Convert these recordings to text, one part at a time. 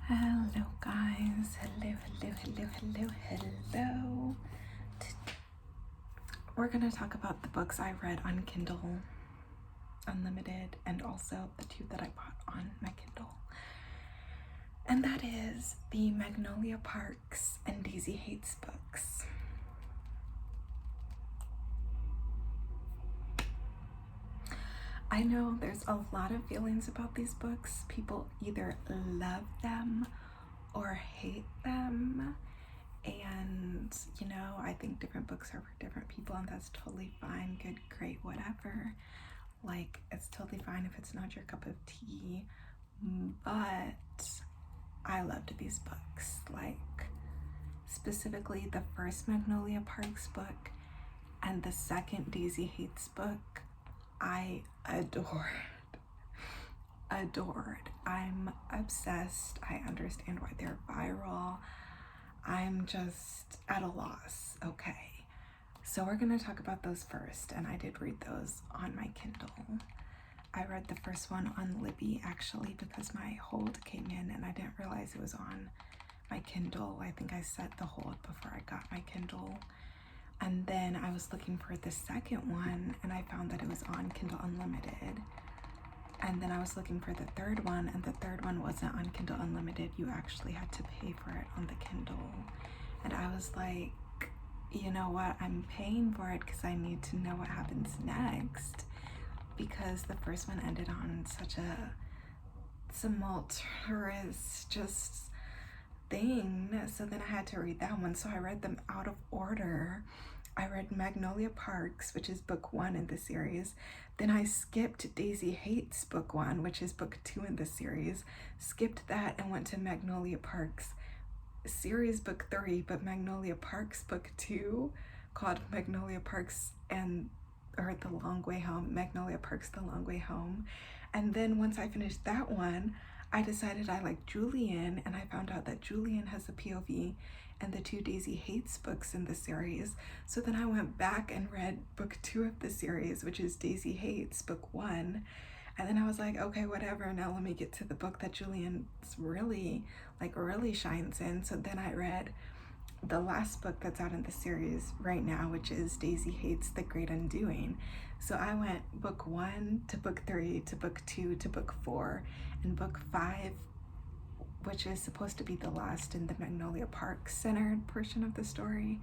Hello guys, hello. We're gonna talk about the books I read on Kindle Unlimited and also the two that I bought on my Kindle. And that is the Magnolia Parks and Daisy Haites books. I know there's a lot of feelings about these books. People either love them or hate them. And, you know, I think different books are for different people, and that's totally fine, good, great, whatever. Like, it's totally fine if it's not your cup of tea. But I loved these books. Like, specifically the first Magnolia Parks book and the second Daisy Haites book, I adored. I'm obsessed. I understand why they're viral. I'm just at a loss. Okay, so we're gonna talk about those first, and I did read those on my Kindle. I read the first one on Libby actually because my hold came in and I didn't realize it was on my Kindle. I think I set the hold before I got my Kindle. And then I was looking for the second one and I found that it was on Kindle Unlimited. And then I was looking for the third one, and the third one wasn't on Kindle Unlimited. You actually had to pay for it on the Kindle. And I was like, you know what? I'm paying for it because I need to know what happens next. Because the first one ended on such a tumultuous just thing. So then I had to read that one. So I read them out of order. I read Magnolia Parks, which is book 1 in the series. Then I skipped Daisy Haites book 1, which is book 2 in the series. Skipped that and went to Magnolia Parks series book 3, but Magnolia Parks book 2, called Magnolia Parks or The Long Way Home, Magnolia Parks The Long Way Home. And then once I finished that one, I decided I liked Julian, and I found out that Julian has a POV and the 2 Daisy Haites books in the series. So then I went back and read book 2 of the series, which is Daisy Haites book 1. And then I was like, okay, whatever, now let me get to the book that Julian's really shines in. So then I read the last book that's out in the series right now, which is Daisy Haites The Great Undoing. So I went book 1 to book 3 to book 2 to book 4, and book 5, which is supposed to be the last in the Magnolia Park centered portion of the story,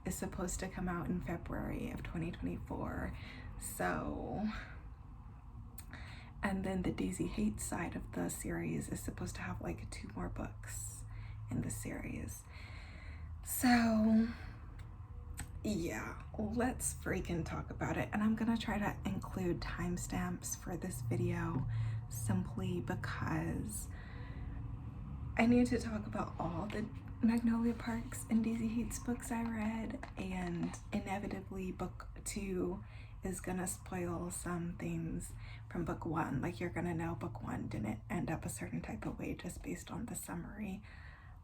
is supposed to come out in February of 2024. So, and then the Daisy Haites side of the series is supposed to have like 2 more books in the series. So yeah, let's freaking talk about it. And I'm gonna try to include timestamps for this video simply because I need to talk about all the Magnolia Parks and Daisy Haites books I read, and inevitably book 2 is gonna spoil some things from book 1. Like, you're gonna know book 1 didn't end up a certain type of way just based on the summary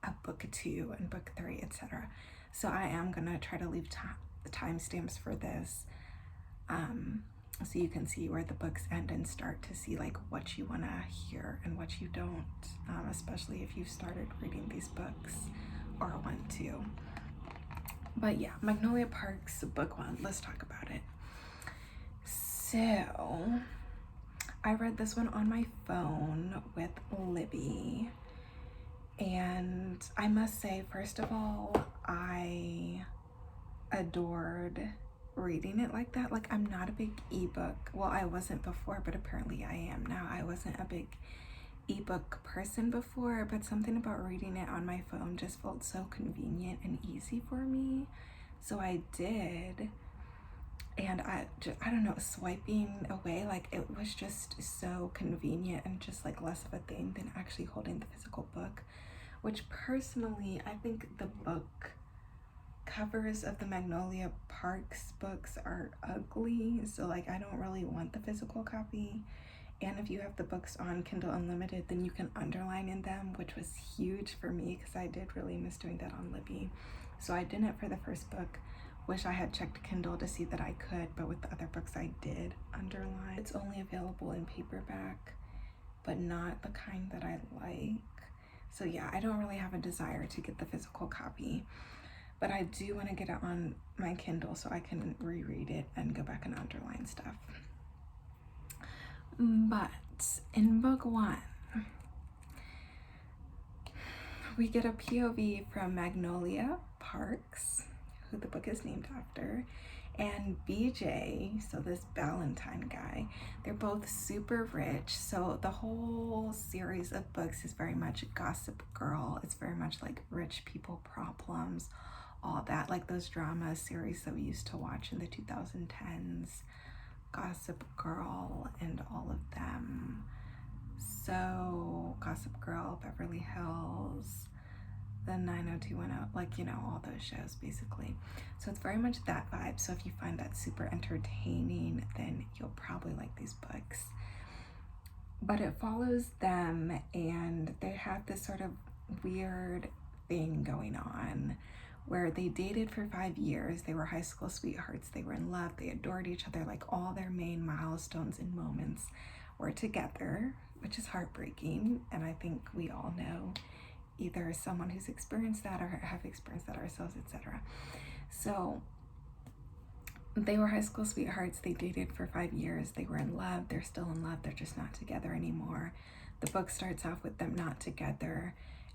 of book 2 and book 3, etc. So I am gonna try to leave timestamps for this, so you can see where the books end and start to see like what you want to hear and what you don't, especially if you started reading these books or want to. But yeah, Magnolia Parks book 1, let's talk about it. So I read this one on my phone with Libby, and I must say, first of all, I adored reading it like that. Like, I'm not a big ebook, well, I wasn't before, but apparently I am now. I wasn't a big ebook person before, but something about reading it on my phone just felt so convenient and easy for me, so I did. And I don't know, swiping away, like, it was just so convenient and just like less of a thing than actually holding the physical book, which personally I think the book covers of the Magnolia Parks books are ugly, so like I don't really want the physical copy. And if you have the books on Kindle Unlimited, then you can underline in them, which was huge for me because I did really miss doing that on Libby. So I didn't for the first book. Wish I had checked Kindle to see that I could, but with the other books I did underline. It's only available in paperback, but not the kind that I like. So yeah, I don't really have a desire to get the physical copy, but I do want to get it on my Kindle so I can reread it and go back and underline stuff. But in book 1, we get a POV from Magnolia Parks, who the book is named after, and BJ, so this Valentine guy. They're both super rich. So the whole series of books is very much Gossip Girl. It's very much like rich people problems, all that, like those drama series that we used to watch in the 2010s, Gossip Girl and all of them. So Gossip Girl, Beverly Hills, the 90210, like, you know, all those shows basically. So it's very much that vibe. So if you find that super entertaining, then you'll probably like these books. But it follows them, and they have this sort of weird thing going on where they dated for 5 years. They were high school sweethearts. They were in love. They adored each other. Like, all their main milestones and moments were together, which is heartbreaking. And I think we all know either someone who's experienced that or have experienced that ourselves, etc. So they were high school sweethearts. They dated for 5 years. They were in love. They're still in love. They're just not together anymore. The book starts off with them not together,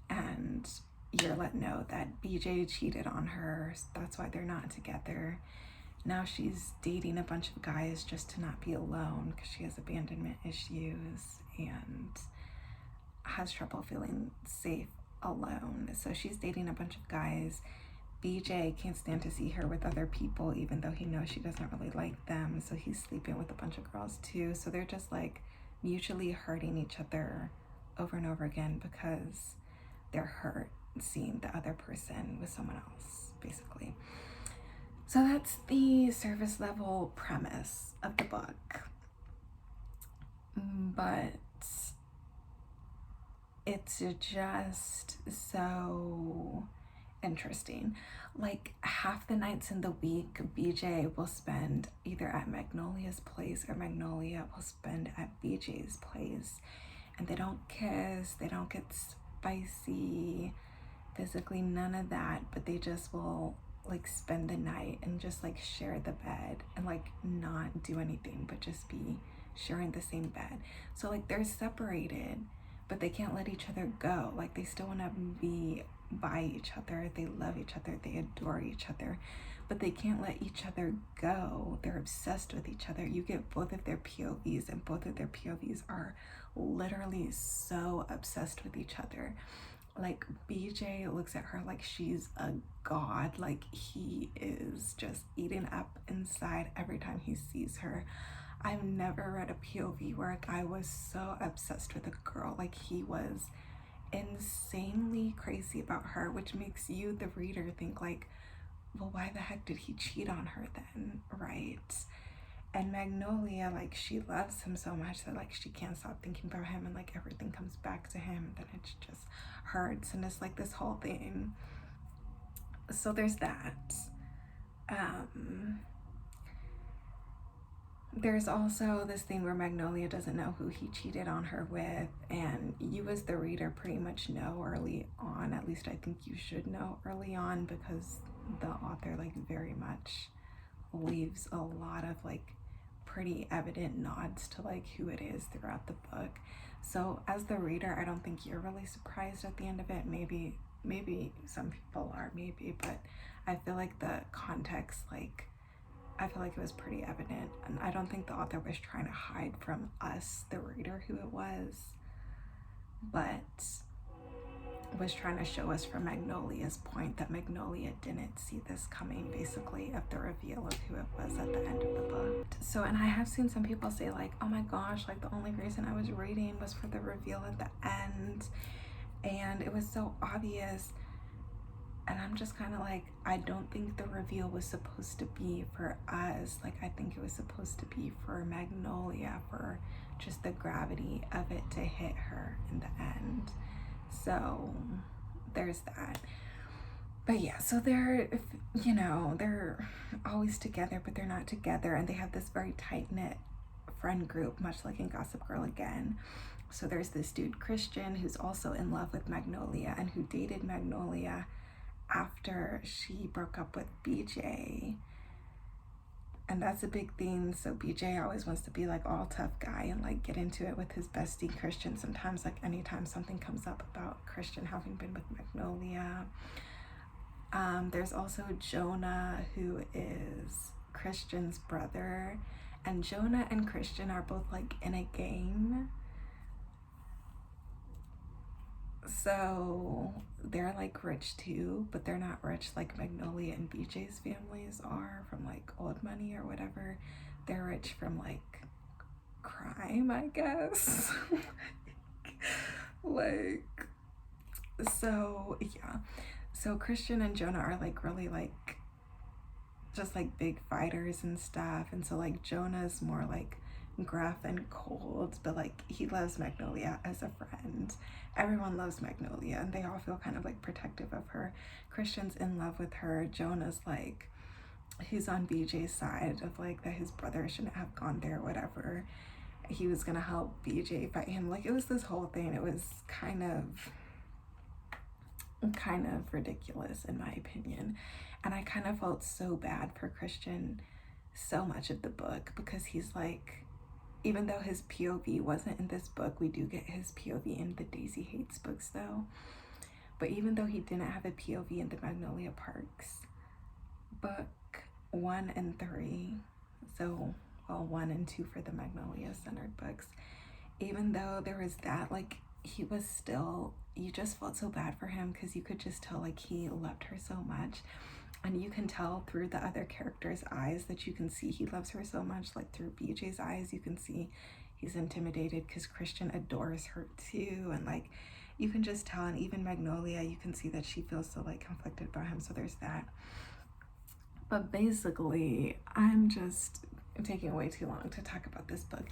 and you're let know that BJ cheated on her. That's why they're not together. Now she's dating a bunch of guys just to not be alone because she has abandonment issues and has trouble feeling safe alone. So she's dating a bunch of guys. BJ can't stand to see her with other people, even though he knows she doesn't really like them. So he's sleeping with a bunch of girls too. So they're just like mutually hurting each other over and over again because they're hurt seeing the other person with someone else, basically. So that's the surface level premise of the book. But it's just so interesting. Like, half the nights in the week, BJ will spend either at Magnolia's place or Magnolia will spend at BJ's place. And they don't kiss, they don't get spicy, physically, none of that, but they just will like spend the night and just like share the bed and like not do anything but just be sharing the same bed. So like they're separated, but they can't let each other go. Like they still want to be by each other. They love each other. They adore each other, but they can't let each other go. They're obsessed with each other. You get both of their POVs, and both of their POVs are literally so obsessed with each other. Like BJ looks at her like she's a god. Like he is just eating up inside every time he sees her. I've never read a POV where a guy was so obsessed with a girl. Like he was insanely crazy about her, which makes you, the reader, think like, well, why the heck did he cheat on her then, right? And Magnolia, like, she loves him so much that like she can't stop thinking about him, and like everything comes back to him, and then it just hurts, and it's like this whole thing. So there's that. There's also this thing where Magnolia doesn't know who he cheated on her with, and you as the reader pretty much know early on. At least I think you should know early on, because the author like very much leaves a lot of like pretty evident nods to like who it is throughout the book. So as the reader, I don't think you're really surprised at the end of it. Maybe some people are, maybe, but I feel like the context, like, I feel like it was pretty evident, and I don't think the author was trying to hide from us, the reader, who it was, but was trying to show us from Magnolia's point that Magnolia didn't see this coming, basically, of the reveal of who it was at the end of the book. So, and I have seen some people say like, oh my gosh, like the only reason I was reading was for the reveal at the end, and it was so obvious. And I'm just kind of like, I don't think the reveal was supposed to be for us. Like, I think it was supposed to be for Magnolia, for just the gravity of it to hit her in the end. So there's that. But yeah, so they're, you know, they're always together, but they're not together. And they have this very tight-knit friend group, much like in Gossip Girl again. So there's this dude, Christian, who's also in love with Magnolia and who dated Magnolia after she broke up with BJ. And that's a big thing. So BJ always wants to be like all tough guy and like get into it with his bestie Christian. Sometimes, like anytime something comes up about Christian having been with Magnolia. There's also Jonah, who is Christian's brother. And Jonah and Christian are both like in a gang. So they're like rich too, but they're not rich like Magnolia and BJ's families are from like old money or whatever. They're rich from like crime, I guess. Like, so yeah. So Christian and Jonah are like really like just like big fighters and stuff. And so like Jonah's more like gruff and cold, but like he loves Magnolia as a friend. Everyone loves Magnolia and they all feel kind of like protective of her. Christian's in love with her. Jonah's like, he's on BJ's side of like that his brother shouldn't have gone there, whatever. He was gonna help BJ fight him. Like, it was this whole thing. It was kind of ridiculous in my opinion. And I kind of felt so bad for Christian so much of the book, because he's like, even though his POV wasn't in this book, we do get his POV in the Daisy Haites books though. But even though he didn't have a POV in the Magnolia Parks book 1 and 3, so well 1 and 2 for the Magnolia centered books, even though there was that, like, he was still, you just felt so bad for him, because you could just tell like he loved her so much. And you can tell through the other characters' eyes that you can see he loves her so much. Like through BJ's eyes, you can see he's intimidated because Christian adores her too. And like, you can just tell. And even Magnolia, you can see that she feels so like conflicted about him. So there's that. But basically, I'm just taking way too long to talk about this book.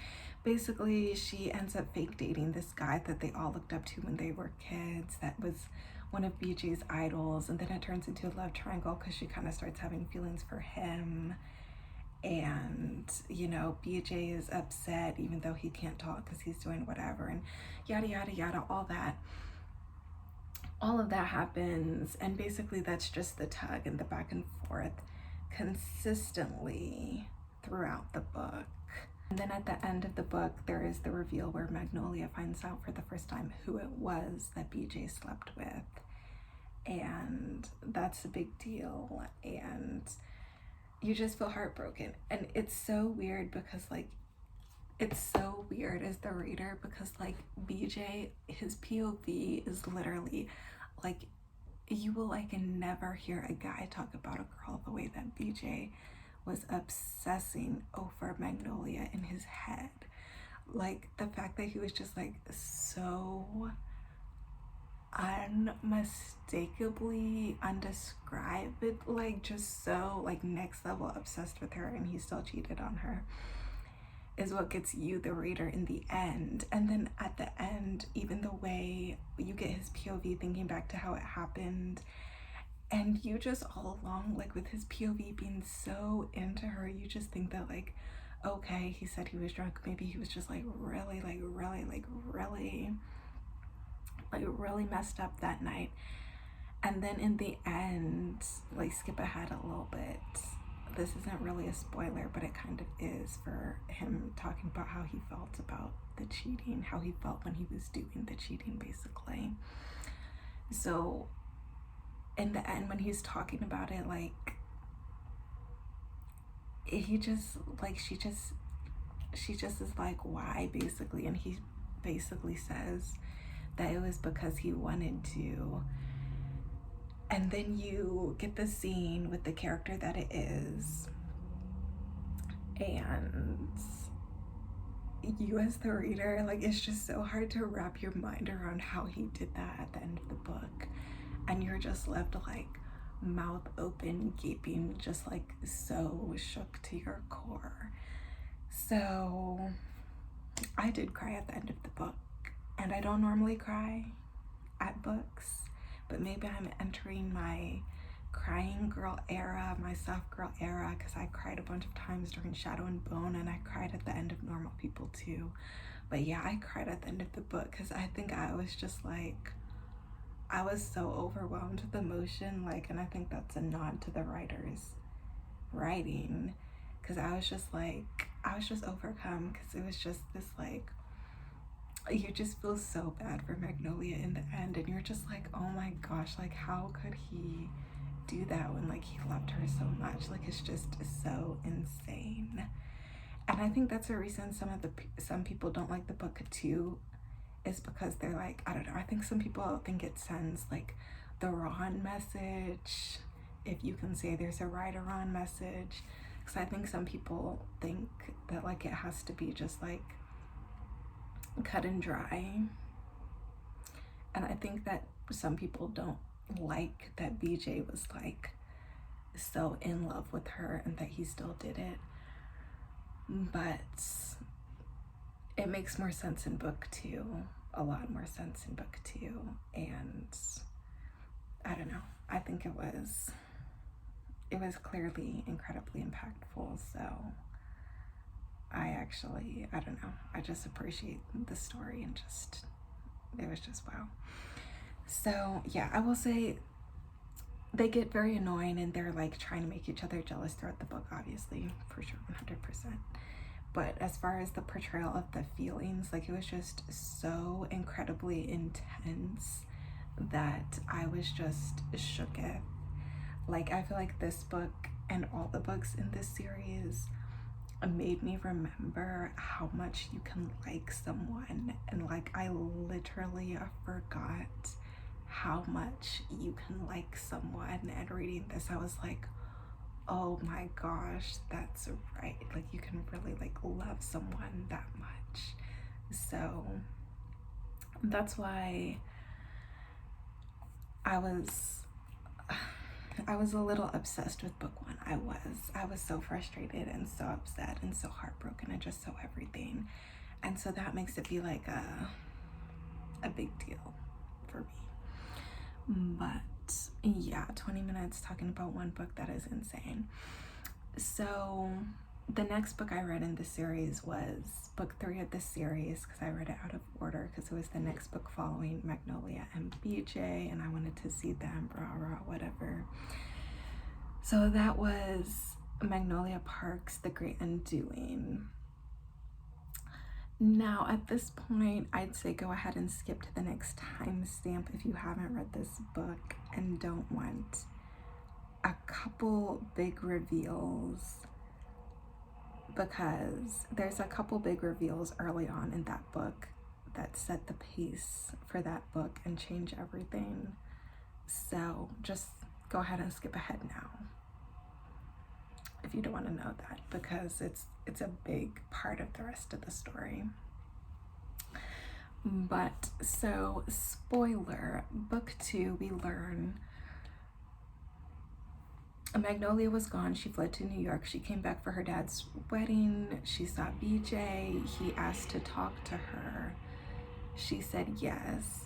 Basically, she ends up fake dating this guy that they all looked up to when they were kids. That was one of BJ's idols, and then it turns into a love triangle because she kind of starts having feelings for him. And you know, BJ is upset even though he can't talk because he's doing whatever, and yada yada yada, all of that happens. And basically that's just the tug and the back and forth consistently throughout the book. And then at the end of the book, there is the reveal where Magnolia finds out for the first time who it was that BJ slept with. And that's a big deal. And you just feel heartbroken. And it's so weird because, like, it's so weird as the reader because, like, BJ, his POV is literally, like, you will, like, never hear a guy talk about a girl the way that BJ was obsessing over Magnolia in his head. Like, the fact that he was just like so unmistakably undescribed, like just so like next level obsessed with her, and he still cheated on her, is what gets you, the reader, in the end. And then at the end, even the way you get his POV thinking back to how it happened, and you just all along, like with his POV being so into her, you just think that like, okay, he said he was drunk, maybe he was just like really messed up that night. And then in the end, like, skip ahead a little bit, this isn't really a spoiler, but it kind of is, for him talking about how he felt about the cheating, how he felt when he was doing the cheating, basically. So in the end, when he's talking about it, like, he just, like, she just is like, why, basically. And he basically says that it was because he wanted to. And then you get the scene with the character that it is, and you as the reader, like, it's just so hard to wrap your mind around how he did that at the end of the book. And you're just left like mouth open, gaping, just like so shook to your core. So I did cry at the end of the book, and I don't normally cry at books, but maybe I'm entering my crying girl era, my soft girl era, because I cried a bunch of times during Shadow and Bone, and I cried at the end of Normal People too. But yeah, I cried at the end of the book because I think I was just like, I was so overwhelmed with emotion, like, and I think that's a nod to the writer's writing, because I was just like, I was just overcome, because it was just this like, you just feel so bad for Magnolia in the end, and you're just like, oh my gosh, like, how could he do that when like he loved her so much? Like, it's just so insane. And I think that's a reason some people don't like the book too, is because they're like, I don't know, I think some people think it sends like the wrong message, if you can say there's a right or wrong message, because I think some people think that like it has to be just like cut and dry. And I think that some people don't like that BJ was like so in love with her and that he still did it. But it makes more sense in book 2, a lot more sense in book 2. And I don't know, I think it was clearly incredibly impactful. So I don't know, I just appreciate the story, and just, it was just wow. So yeah, I will say they get very annoying, and they're like trying to make each other jealous throughout the book, obviously, for sure, 100%. But as far as the portrayal of the feelings, like, it was just so incredibly intense that I was just shooketh. Like, I feel like this book and all the books in this series made me remember how much you can like someone. And like, I literally forgot how much you can like someone, and reading this I was like, oh my gosh, that's right, like you can really like love someone that much. So that's why I was a little obsessed with book 1. I was so frustrated and so upset and so heartbroken and just so everything. And so that makes it be like a big deal for me. But yeah, 20 minutes talking about one book, that is insane. So the next book I read in the series was book 3 of the series, because I read it out of order because it was the next book following Magnolia and BJ, and I wanted to see them, whatever. So that was Magnolia Park's The Great Undoing. Now, at this point, I'd say go ahead and skip to the next timestamp if you haven't read this book and don't want a couple big reveals, because there's a couple big reveals early on in that book that set the pace for that book and change everything. So just go ahead and skip ahead now if you don't want to know that, because it's a big part of the rest of the story. But so, spoiler, book 2, we learn Magnolia was gone. She fled to New York. She came back for her dad's wedding. She saw BJ. He asked to talk to her. She said yes.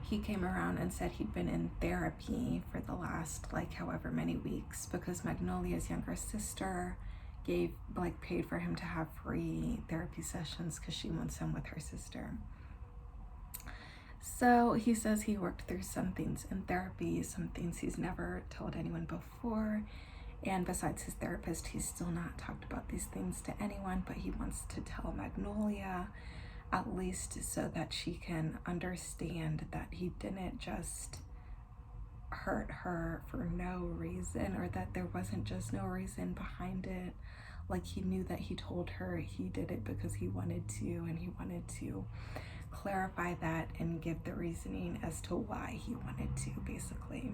He came around and said he'd been in therapy for the last like however many weeks, because Magnolia's younger sister paid for him to have free therapy sessions because she wants him with her sister. So he says he worked through some things in therapy, some things he's never told anyone before. And besides his therapist, he's still not talked about these things to anyone, but he wants to tell Magnolia, at least so that she can understand that he didn't just hurt her for no reason, or that there wasn't just no reason behind it. Like, he knew that he told her he did it because he wanted to, and he wanted to clarify that and give the reasoning as to why he wanted to, basically.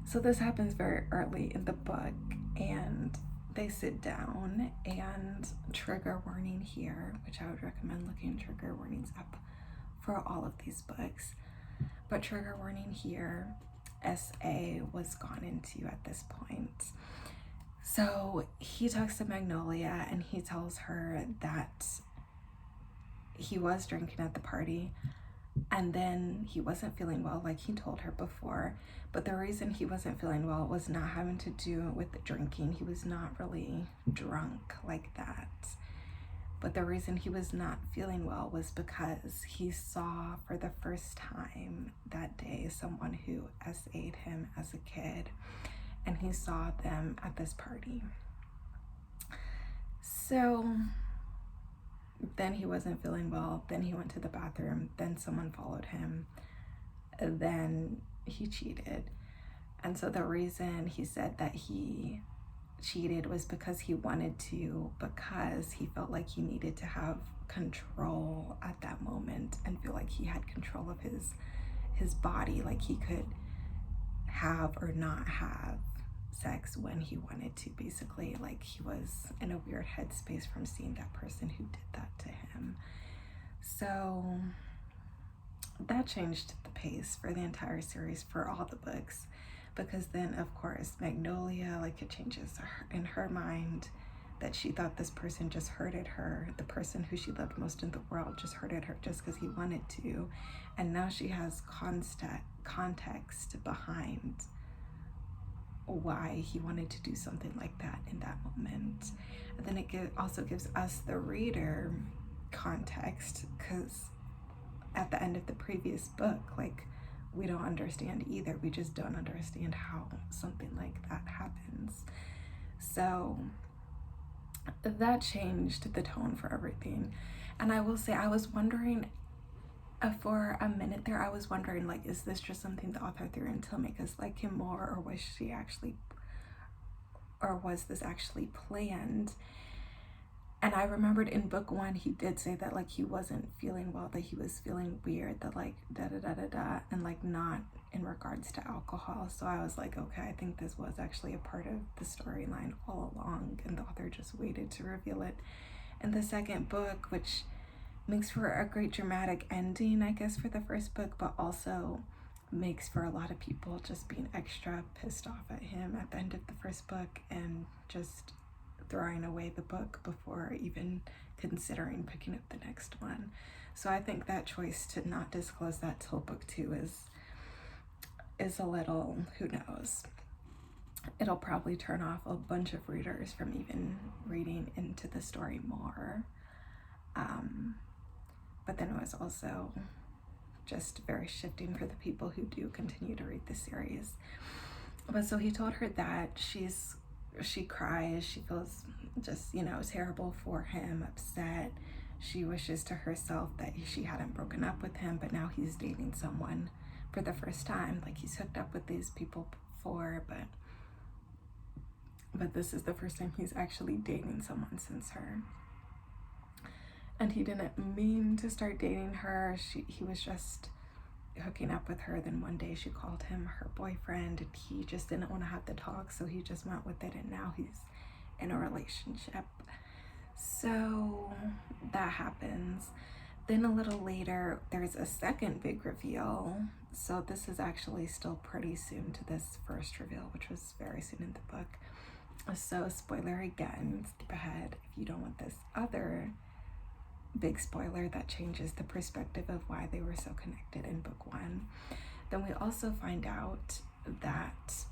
So this happens very early in the book, and they sit down, and trigger warning here, which I would recommend looking trigger warnings up for all of these books. But trigger warning here, SA was gone into at this point. So he talks to Magnolia, and he tells her that he was drinking at the party, and then he wasn't feeling well, like he told her before. But the reason he wasn't feeling well was not having to do with the drinking. He was not really drunk like that. But the reason he was not feeling well was because he saw for the first time that day someone who SA'd him as a kid, and he saw them at this party. So then he wasn't feeling well, then he went to the bathroom, then someone followed him, then he cheated. And so the reason he said that he cheated was because he wanted to, because he felt like he needed to have control at that moment and feel like he had control of his body, like he could have or not have sex when he wanted to, basically. Like he was in a weird headspace from seeing that person who did that to him. So that changed the pace for the entire series for all the books, because then of course Magnolia, like it changes in her mind that she thought this person just hurted her, the person who she loved most in the world just hurted her just because he wanted to, and now she has context behind why he wanted to do something like that in that moment. And then it also gives us, the reader, context, because at the end of the previous book, like, we don't understand either. We just don't understand how something like that happens. So that changed the tone for everything. And I will say, I was wondering, for a minute there, I was wondering, like, is this just something the author threw in to make us like him more, or was this actually planned? And I remembered in book 1, he did say that, like, he wasn't feeling well, that he was feeling weird, that, like, da-da-da-da-da, and, like, not in regards to alcohol. So I was like, okay, I think this was actually a part of the storyline all along, and the author just waited to reveal it in the second book, which makes for a great dramatic ending, I guess, for the first book, but also makes for a lot of people just being extra pissed off at him at the end of the first book and just throwing away the book before even considering picking up the next one. So I think that choice to not disclose that till book 2 is a little, who knows, it'll probably turn off a bunch of readers from even reading into the story more. But then it was also just very shifting for the people who do continue to read the series. But so he told her that she cries, she feels just, terrible for him, upset. She wishes to herself that she hadn't broken up with him, but now he's dating someone for the first time. Like, he's hooked up with these people before, but this is the first time he's actually dating someone since her. And he didn't mean to start dating her. He was just hooking up with her. Then one day she called him her boyfriend, and he just didn't want to have the talk, so he just went with it, and now he's in a relationship. So that happens. Then a little later, there's a second big reveal. So this is actually still pretty soon to this first reveal, which was very soon in the book. So spoiler again, skip ahead if you don't want this other big spoiler that changes the perspective of why they were so connected in book 1. Then we also find out that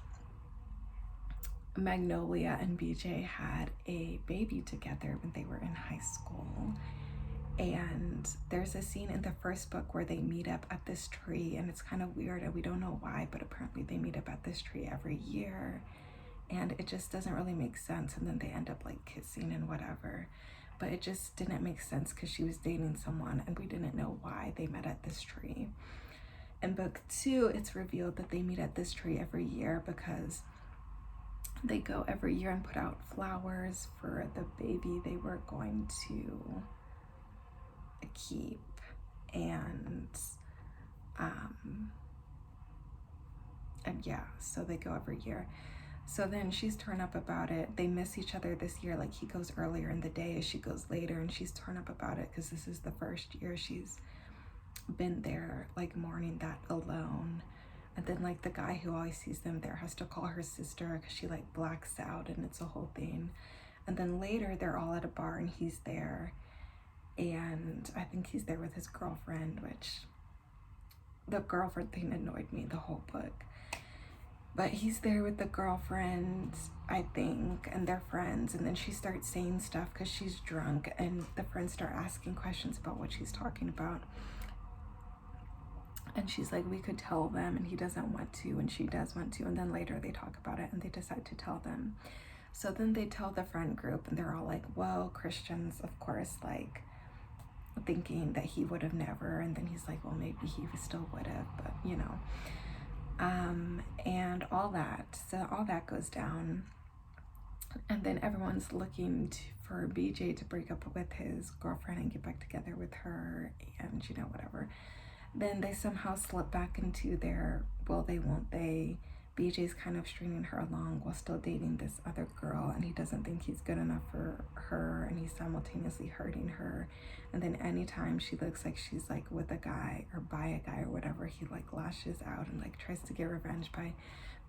Magnolia and BJ had a baby together when they were in high school. And there's a scene in the first book where they meet up at this tree, and it's kind of weird and we don't know why, but apparently they meet up at this tree every year, and it just doesn't really make sense. And then they end up like kissing and whatever, but it just didn't make sense because she was dating someone and we didn't know why they met at this tree. In book 2, it's revealed that they meet at this tree every year because they go every year and put out flowers for the baby they were going to keep. And yeah, so they go every year. So then she's torn up about it. They miss each other this year. Like, he goes earlier in the day, she goes later, and she's torn up about it because this is the first year she's been there, like, mourning that alone. And then, like, the guy who always sees them there has to call her sister because she, like, blacks out, and it's a whole thing. And then later they're all at a bar and he's there, and I think he's there with his girlfriend, which the girlfriend thing annoyed me the whole book. But he's there with the girlfriend, I think, and they're friends. And then she starts saying stuff because she's drunk, and the friends start asking questions about what she's talking about. And she's like, we could tell them, and he doesn't want to, and she does want to. And then later they talk about it and they decide to tell them. So then they tell the friend group, and they're all like, well, Christian's, of course, like thinking that he would have never. And then he's like, well, maybe he still would have, but you know. And all that. So all that goes down. And then everyone's looking for BJ to break up with his girlfriend and get back together with her, and you know, whatever. Then they somehow slip back into their will they, won't they. BJ's kind of stringing her along while still dating this other girl, and he doesn't think he's good enough for her, and he's simultaneously hurting her. And then anytime she looks like she's like with a guy or by a guy or whatever, he like lashes out and like tries to get revenge by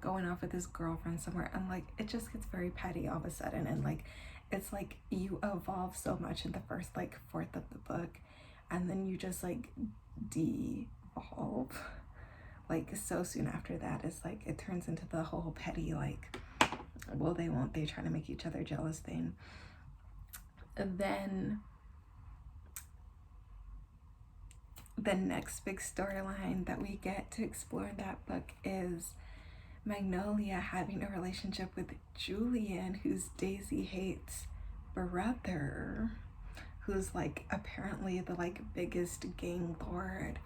going off with his girlfriend somewhere. And like it just gets very petty all of a sudden. And like it's like you evolve so much in the first like fourth of the book, and then you just like devolve like so soon after that. It's like it turns into the whole petty like will they, won't they, trying to make each other jealous thing. And then the next big storyline that we get to explore in that book is Magnolia having a relationship with Julian, who's Daisy Haites' brother, who's like apparently the like biggest gang lord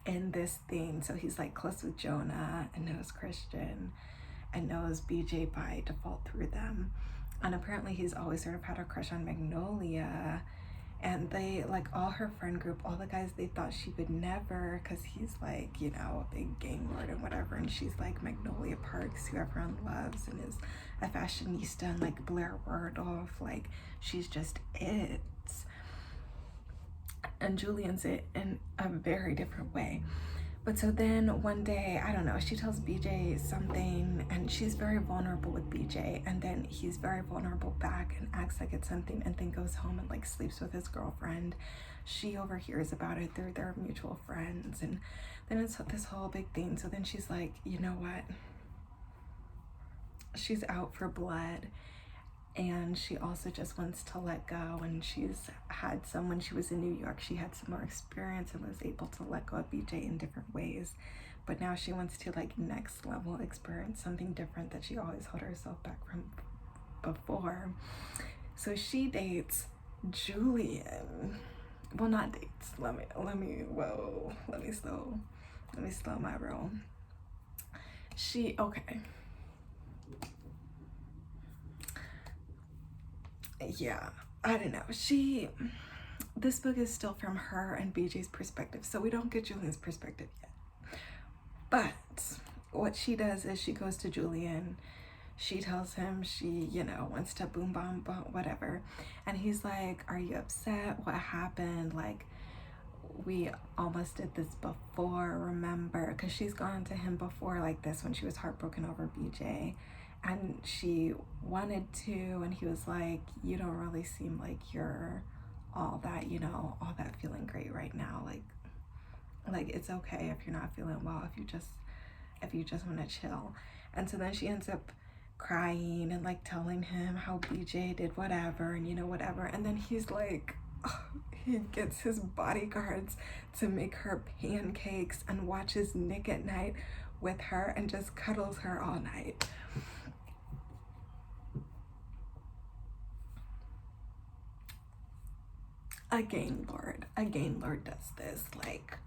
in this thing. So he's like close with Jonah and knows Christian and knows BJ by default through them. And apparently he's always sort of had a crush on Magnolia. And they, like all her friend group, all the guys, they thought she would never, because he's like, you know, a big gang lord and whatever. And she's like Magnolia Parks, who everyone loves, and is a fashionista, and like Blair Wardolph, like she's just it. And Julian's it in a very different way. But so then one day, I don't know, she tells BJ something, and she's very vulnerable with BJ, and then he's very vulnerable back and acts like it's something, and then goes home and like sleeps with his girlfriend. She overhears about it through their mutual friends, and then it's this whole big thing. So then she's like, you know what? She's out for blood. And she also just wants to let go. And she's had some, when she was in New York, she had some more experience and was able to let go of BJ in different ways. But now she wants to like next level experience something different that she always held herself back from before. So she dates Julian. Well, not dates. Let me slow my roll. Yeah, I don't know. This book is still from her and BJ's perspective, so we don't get Julian's perspective yet. But what she does is she goes to Julian. She tells him she, you know, wants to boom, bomb, whatever. And he's like, are you upset? What happened? Like, we almost did this before, remember? Because she's gone to him before like this when she was heartbroken over BJ. And she wanted to, and he was like, you don't really seem like you're all that, you know, all that feeling great right now. Like it's okay if you're not feeling well, if you just want to chill. And so then she ends up crying and like telling him how BJ did whatever, and you know, whatever. And then he's like, he gets his bodyguards to make her pancakes and watches Nick at Night with her and just cuddles her all night. A gang lord does this. Like,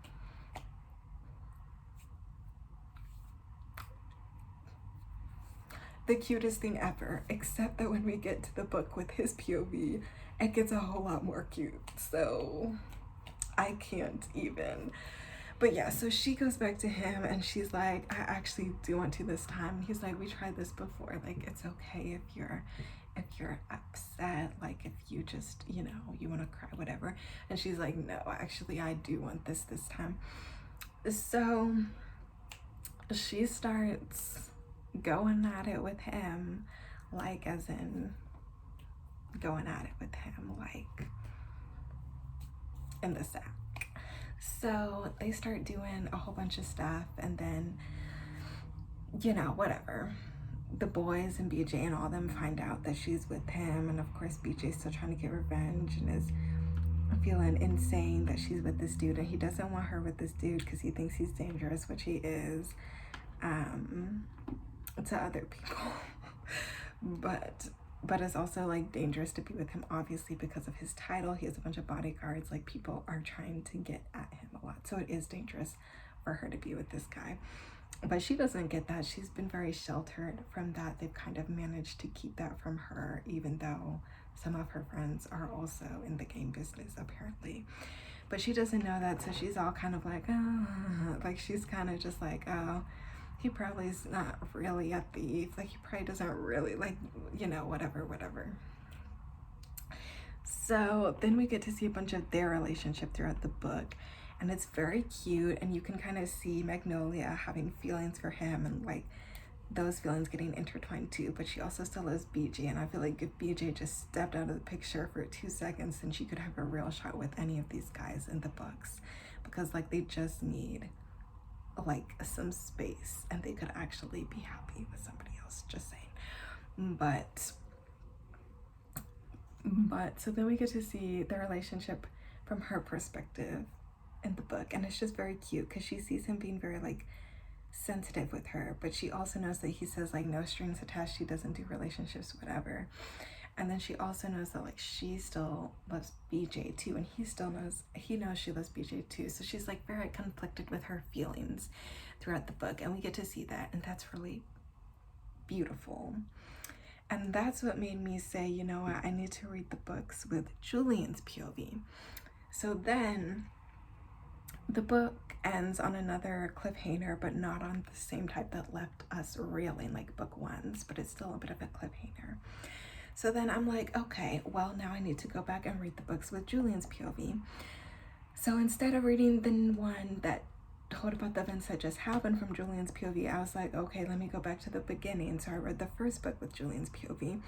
the cutest thing ever, except that when we get to the book with his POV, it gets a whole lot more cute. So I can't even. But yeah, so she goes back to him and she's like, I actually do want to this time. And he's like, we tried this before. Like, it's okay if you're upset, like if you just, you know, you want to cry, whatever. And she's like, no, actually I do want this time. So she starts going at it with him, like as in going at it with him like in the sack. So they start doing a whole bunch of stuff, and then you know, whatever. The boys and BJ and all them find out that she's with him, and of course BJ's still trying to get revenge and is feeling insane that she's with this dude, and he doesn't want her with this dude because he thinks he's dangerous, which he is, to other people. but it's also like dangerous to be with him, obviously, because of his title. He has a bunch of bodyguards, like people are trying to get at him a lot, so it is dangerous for her to be with this guy. But she doesn't get that. She's been very sheltered from that. They've kind of managed to keep that from her, even though some of her friends are also in the game business, apparently. But she doesn't know that, so she's all kind of like, oh, like she's kind of just like, oh, he probably is not really a thief. Like, he probably doesn't really, like, you know, whatever. So then we get to see a bunch of their relationship throughout the book. And it's very cute, and you can kind of see Magnolia having feelings for him, and like those feelings getting intertwined too. But she also still loves BJ, and I feel like if BJ just stepped out of the picture for 2 seconds, then she could have a real shot with any of these guys in the books, because like they just need like some space, and they could actually be happy with somebody else. Just saying. But so then we get to see the relationship from her perspective in the book, and it's just very cute because she sees him being very like sensitive with her, but she also knows that he says like no strings attached, she doesn't do relationships, whatever. And then she also knows that like she still loves BJ too, and he knows she loves BJ too. So she's like very conflicted with her feelings throughout the book, and we get to see that, and that's really beautiful. And that's what made me say, you know what, I need to read the books with Julian's POV. So then the book ends on another cliffhanger, but not on the same type that left us reeling like book one's, but it's still a bit of a cliffhanger. So then I'm like, okay, well, now I need to go back and read the books with Julian's POV. So instead of reading the one that told about the events that just happened from Julian's POV, I was like, okay, let me go back to the beginning. So I read the first book with Julian's POV,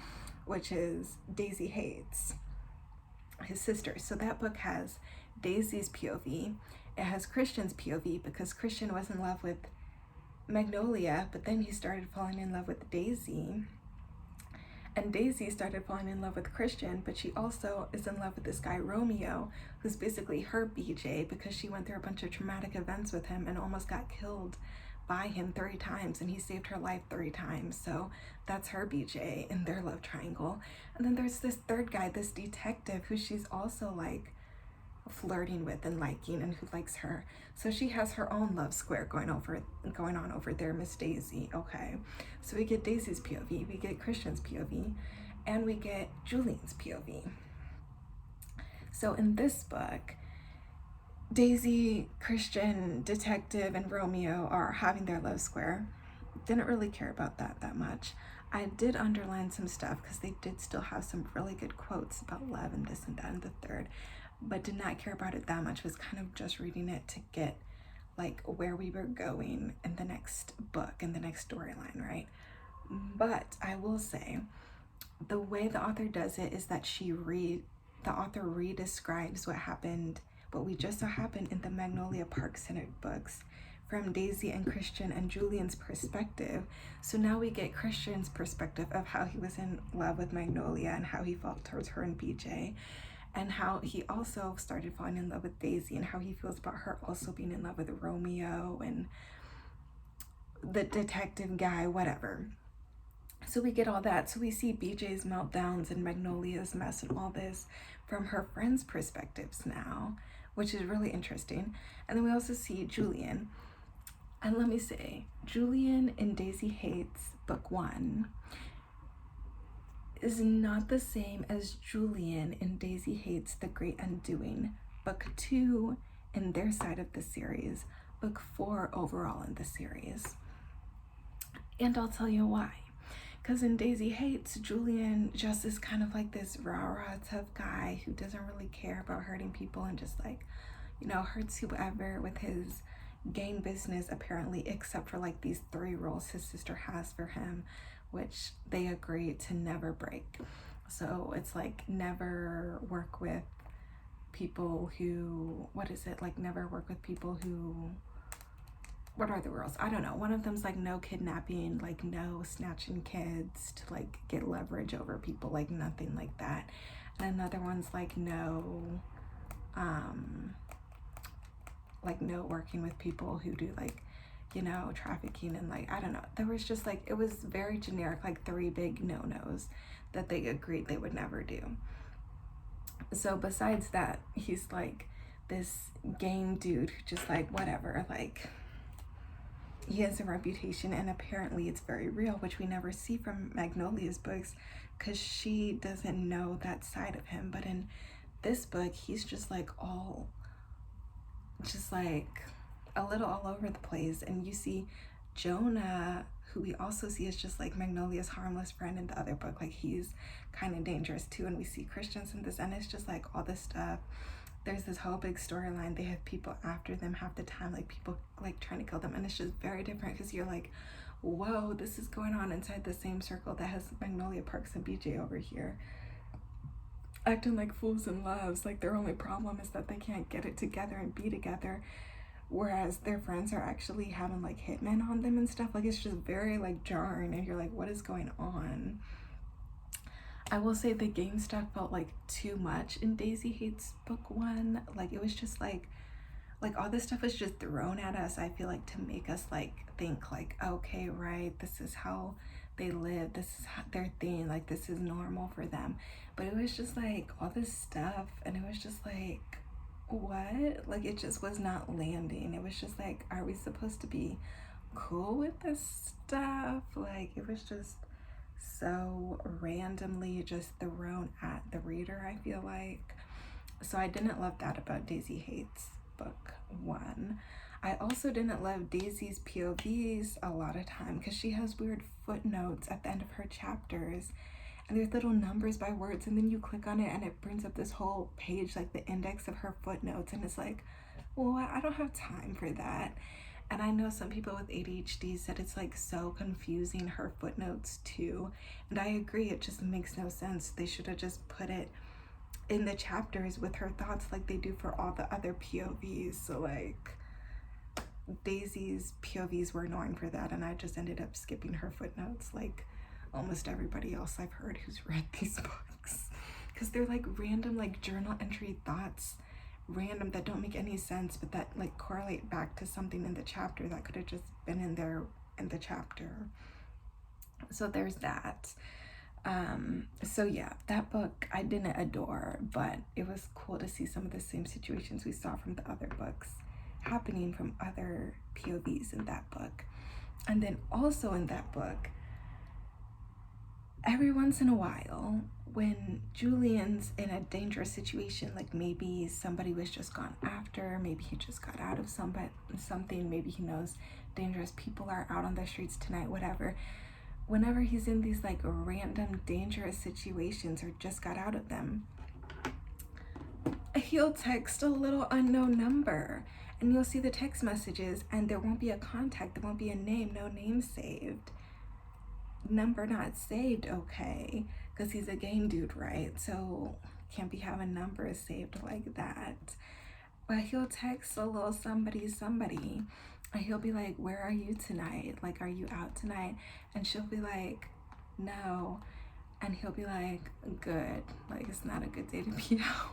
which is Daisy Haites, his sister. So that book has Daisy's POV. It has Christian's POV because Christian was in love with Magnolia, but then he started falling in love with Daisy. And Daisy started falling in love with Christian, but she also is in love with this guy, Romeo, who's basically her BJ because she went through a bunch of traumatic events with him and almost got killed by him 3 times, and he saved her life 3 times. So that's her BJ in their love triangle. And then there's this third guy, this detective, who she's also like flirting with and liking, and who likes her. So she has her own love square going on over there, Miss Daisy. Okay, so we get Daisy's POV, we get Christian's POV, and we get Julian's POV. So in this book, Daisy, Christian, detective, and Romeo are having their love square. Didn't really care about that much. I did underline some stuff because they did still have some really good quotes about love and this and that and the third, but did not care about it that much. Was kind of just reading it to get like where we were going in the next book and the next storyline, right? But I will say the way the author does it is that the author re-describes what we just saw happen in the Magnolia Park Center books from Daisy and Christian and Julian's perspective. So now we get Christian's perspective of how he was in love with Magnolia and how he felt towards her and BJ, and how he also started falling in love with Daisy, and how he feels about her also being in love with Romeo and the detective guy, whatever. So we get all that. So we see BJ's meltdowns and Magnolia's mess and all this from her friends' perspectives now, which is really interesting. And then we also see Julian. And let me say, Julian in Daisy Haites, book 1, is not the same as Julian in Daisy Haites, The Great Undoing, book 2 in their side of the series, book 4 overall in the series. And I'll tell you why. Because in Daisy Haites, Julian just is kind of like this rah-rah tough guy who doesn't really care about hurting people and just like, you know, hurts whoever with his gang business apparently, except for like these 3 rules his sister has for him, which they agree to never break. So it's like never work with people who, never work with people who what are the rules? I don't know. One of them's like no kidnapping, like no snatching kids to like get leverage over people, like nothing like that. And another one's like no working with people who do like, you know, trafficking, and like, I don't know. There was just like, it was very generic, like 3 big no-nos that they agreed they would never do. So besides that, he's like this game dude who just like, whatever, like he has a reputation, and apparently it's very real, which we never see from Magnolia's books because she doesn't know that side of him. But in this book, he's just like all, just like a little all over the place. And you see Jonah, who we also see as just like Magnolia's harmless friend in the other book, like he's kind of dangerous too. And we see Christians in this, and it's just like all this stuff. There's this whole big storyline. They have people after them half the time, like people like trying to kill them, and it's just very different because you're like, whoa, this is going on inside the same circle that has Magnolia, Parks, and BJ over here acting like fools and loves. Like their only problem is that they can't get it together and be together, whereas their friends are actually having like hitmen on them and stuff. Like it's just very like jarring, and you're like, what is going on? I will say the game stuff felt like too much in Daisy Haites book 1. Like it was just like all this stuff was just thrown at us, I feel like, to make us like think like, okay, right, this is how they live, this is their thing, like this is normal for them. But it was just like all this stuff, and it was just like, what? Like it just was not landing. It was just like, are we supposed to be cool with this stuff? Like it was just so randomly just thrown at the reader, I feel like. So I didn't love that about Daisy Haites book 1. I also didn't love Daisy's POVs a lot of time because she has weird footnotes at the end of her chapters, and there's little numbers by words, and then you click on it and it brings up this whole page, like the index of her footnotes, and it's like, well, I don't have time for that. And I know some people with ADHD said it's like so confusing, her footnotes too. And I agree, it just makes no sense. They should have just put it in the chapters with her thoughts like they do for all the other POVs. So like Daisy's POVs were annoying for that, and I just ended up skipping her footnotes like almost everybody else I've heard who's read these books, because they're like random like journal entry thoughts, random, that don't make any sense, but that like correlate back to something in the chapter that could have just been in there in the chapter. So there's that. So yeah, that book I didn't adore, but it was cool to see some of the same situations we saw from the other books happening from other POVs in that book. And then also in that book, every once in a while, when Julian's in a dangerous situation, like maybe somebody was just gone after, maybe he just got out of something, maybe he knows dangerous people are out on the streets tonight, whatever. Whenever he's in these like random dangerous situations or just got out of them, he'll text a little unknown number, and you'll see the text messages and there won't be a contact, there won't be a name, no name saved. Number not saved, okay, because he's a game dude, right? So can't be having numbers saved like that. But he'll text a little somebody, and he'll be like, where are you tonight? Like, are you out tonight? And she'll be like, no. And he'll be like, good, like it's not a good day to be out.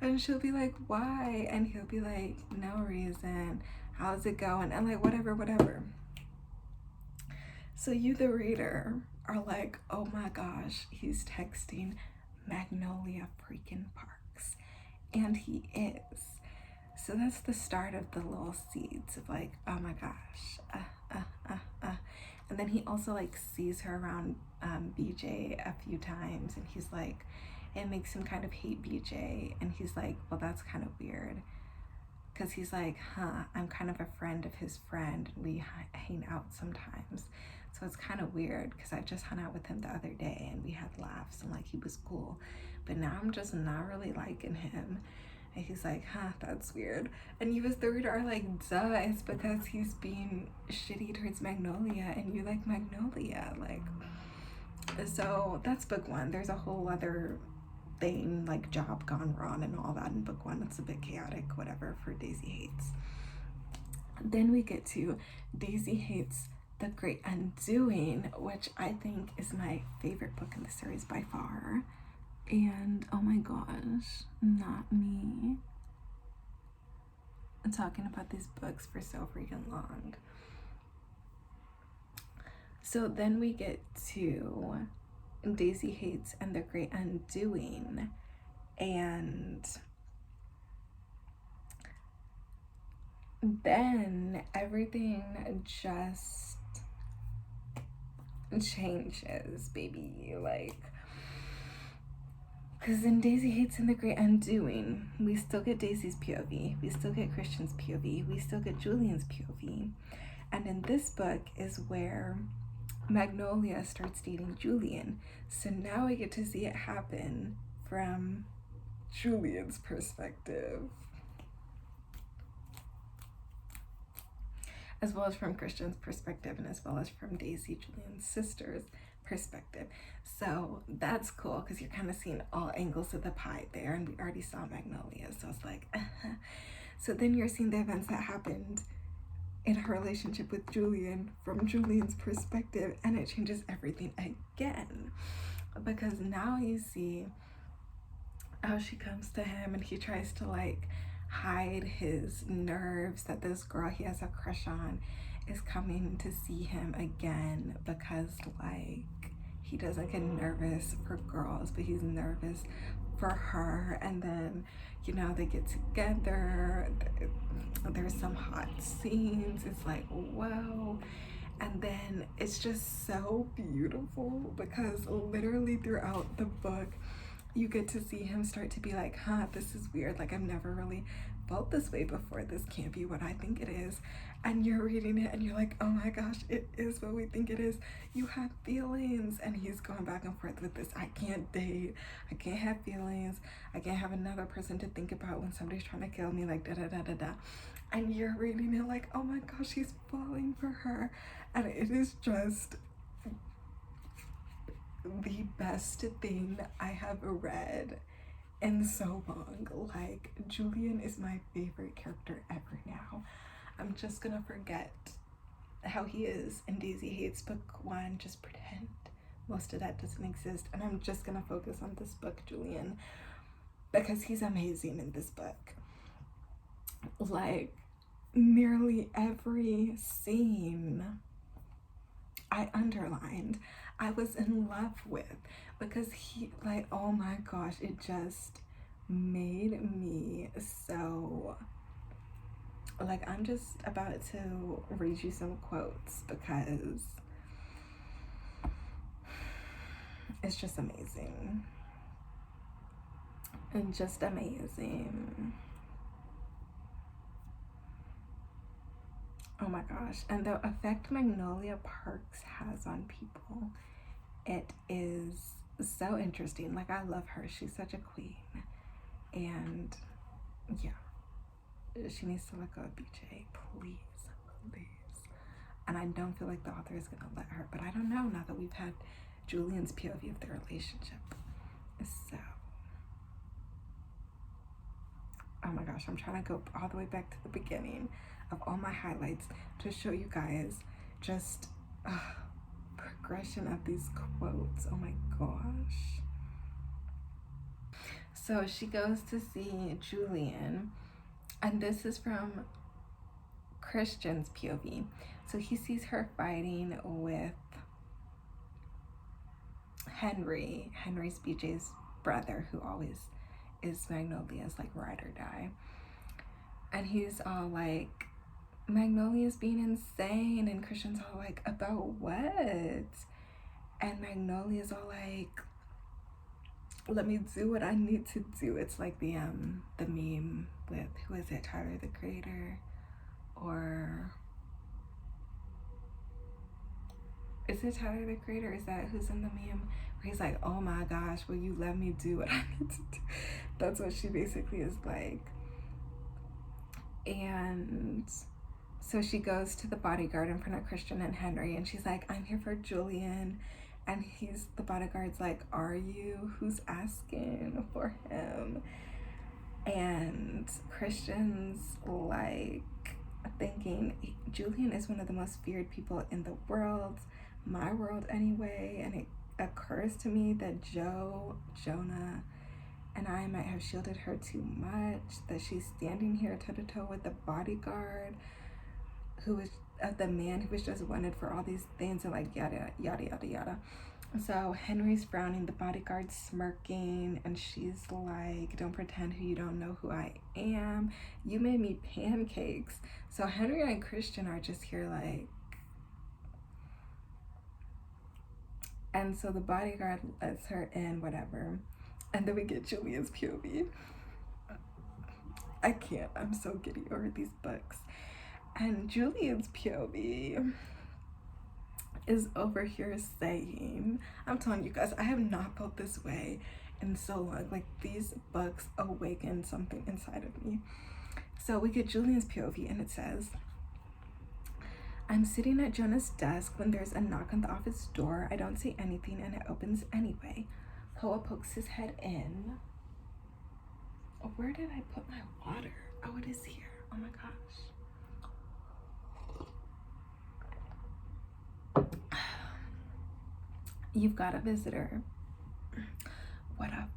And she'll be like, why? And he'll be like, no reason, how's it going? And like, whatever. So you, the reader, are like, oh my gosh, he's texting Magnolia freaking Parks. And he is. So that's the start of the little seeds of like, oh my gosh, And then he also like sees her around BJ a few times, and he's like, it makes him kind of hate BJ. And he's like, well, that's kind of weird. Because he's like, I'm kind of a friend of his friend. We hang out sometimes. So it's kind of weird because I just hung out with him the other day and we had laughs and like he was cool. But now I'm just not really liking him. And he's like, that's weird. And you as the reader are like, duh, it's because he's being shitty towards Magnolia and you like Magnolia. Like, so that's book 1. There's a whole other thing, like job gone wrong and all that in book 1. It's a bit chaotic, whatever, for Daisy Haites. Then we get to Daisy Hates the Great Undoing, which I think is my favorite book in the series by far. And oh my gosh, not me. I'm talking about these books for so freaking long. So then we get to Daisy Hates and the Great Undoing, and then everything just changes, baby. Like, because in Daisy Hates and the Great Undoing, we still get Daisy's POV, we still get Christian's POV, we still get Julian's POV. And in this book is where Magnolia starts dating Julian. So now we get to see it happen from Julian's perspective, as well as from Christian's perspective, and as well as from Daisy, Julian's sister's perspective. So that's cool because you're kind of seeing all angles of the pie there, and we already saw Magnolia, so it's like So then you're seeing the events that happened in her relationship with Julian from Julian's perspective, and it changes everything again, because now you see how she comes to him and he tries to like hide his nerves that this girl he has a crush on is coming to see him again, because like he doesn't get nervous for girls, but he's nervous for her. And then, you know, they get together, there's some hot scenes, it's like, whoa. And then it's just so beautiful because literally throughout the book you get to see him start to be like, this is weird, like I've never really felt this way before, this can't be what I think it is. And you're reading it and you're like, oh my gosh, it is what we think it is. You have feelings. And he's going back and forth with this, I can't date, I can't have feelings, I can't have another person to think about when somebody's trying to kill me, like da da da da da. And you're reading it like, oh my gosh, he's falling for her. And it is just the best thing I have read in so long. Like, Julian is my favorite character ever now. I'm just gonna forget how he is in Daisy Hates book 1, just pretend most of that doesn't exist, and I'm just gonna focus on this book, Julian, because he's amazing in this book. Like, nearly every scene I underlined, I was in love with, because he, like, oh my gosh, it just made me so, like, I'm just about to read you some quotes because it's just amazing. And just amazing. Oh my gosh. And the effect Magnolia Parks has on people, it is so interesting. Like, I love her. She's such a queen. And yeah, she needs to let go of BJ, please, please. And I don't feel like the author is gonna let her, but I don't know now that we've had Julian's POV of their relationship. So, oh my gosh, I'm trying to go all the way back to the beginning of all my highlights to show you guys just progression of these quotes. Oh my gosh. So she goes to see Julian, and this is from Christian's POV. So he sees her fighting with Henry's BJ's brother, who always is Magnolia's like ride or die. And he's all like, Magnolia's being insane, and Christian's all like, about what? And Magnolia's all like, let me do what I need to do. It's like the meme with, who is it, Tyler the Creator, or is it Tyler the Creator? Is that who's in the meme where he's like, oh my gosh, will you let me do what I need to do? That's what she basically is like. And so she goes to the bodyguard in front of Christian and Henry, and she's like, I'm here for Julian. And the bodyguard's like, are you? Who's asking for him? And Christian's like, thinking Julian is one of the most feared people in the world, my world anyway, and it occurs to me that Jonah, and I might have shielded her too much, that she's standing here toe to toe with the bodyguard who was the man who was just wanted for all these things, and like yada yada yada yada. So Henry's frowning, the bodyguard's smirking, and she's like, don't pretend you don't know who I am. You made me pancakes. So Henry and Christian are just here like, and so the bodyguard lets her in, whatever. And then we get Julian's POV. I can't, I'm so giddy over these books. And Julian's POV is over here saying, I'm telling you guys, I have not felt this way in so long. Like, these books awakened something inside of me. So we get Julian's POV, and it says, I'm sitting at Jonah's desk when there's a knock on the office door. I don't say anything, and it opens anyway. Hoa pokes his head in. Where did I put my water? Oh, it is here. Oh my gosh. You've got a visitor. What a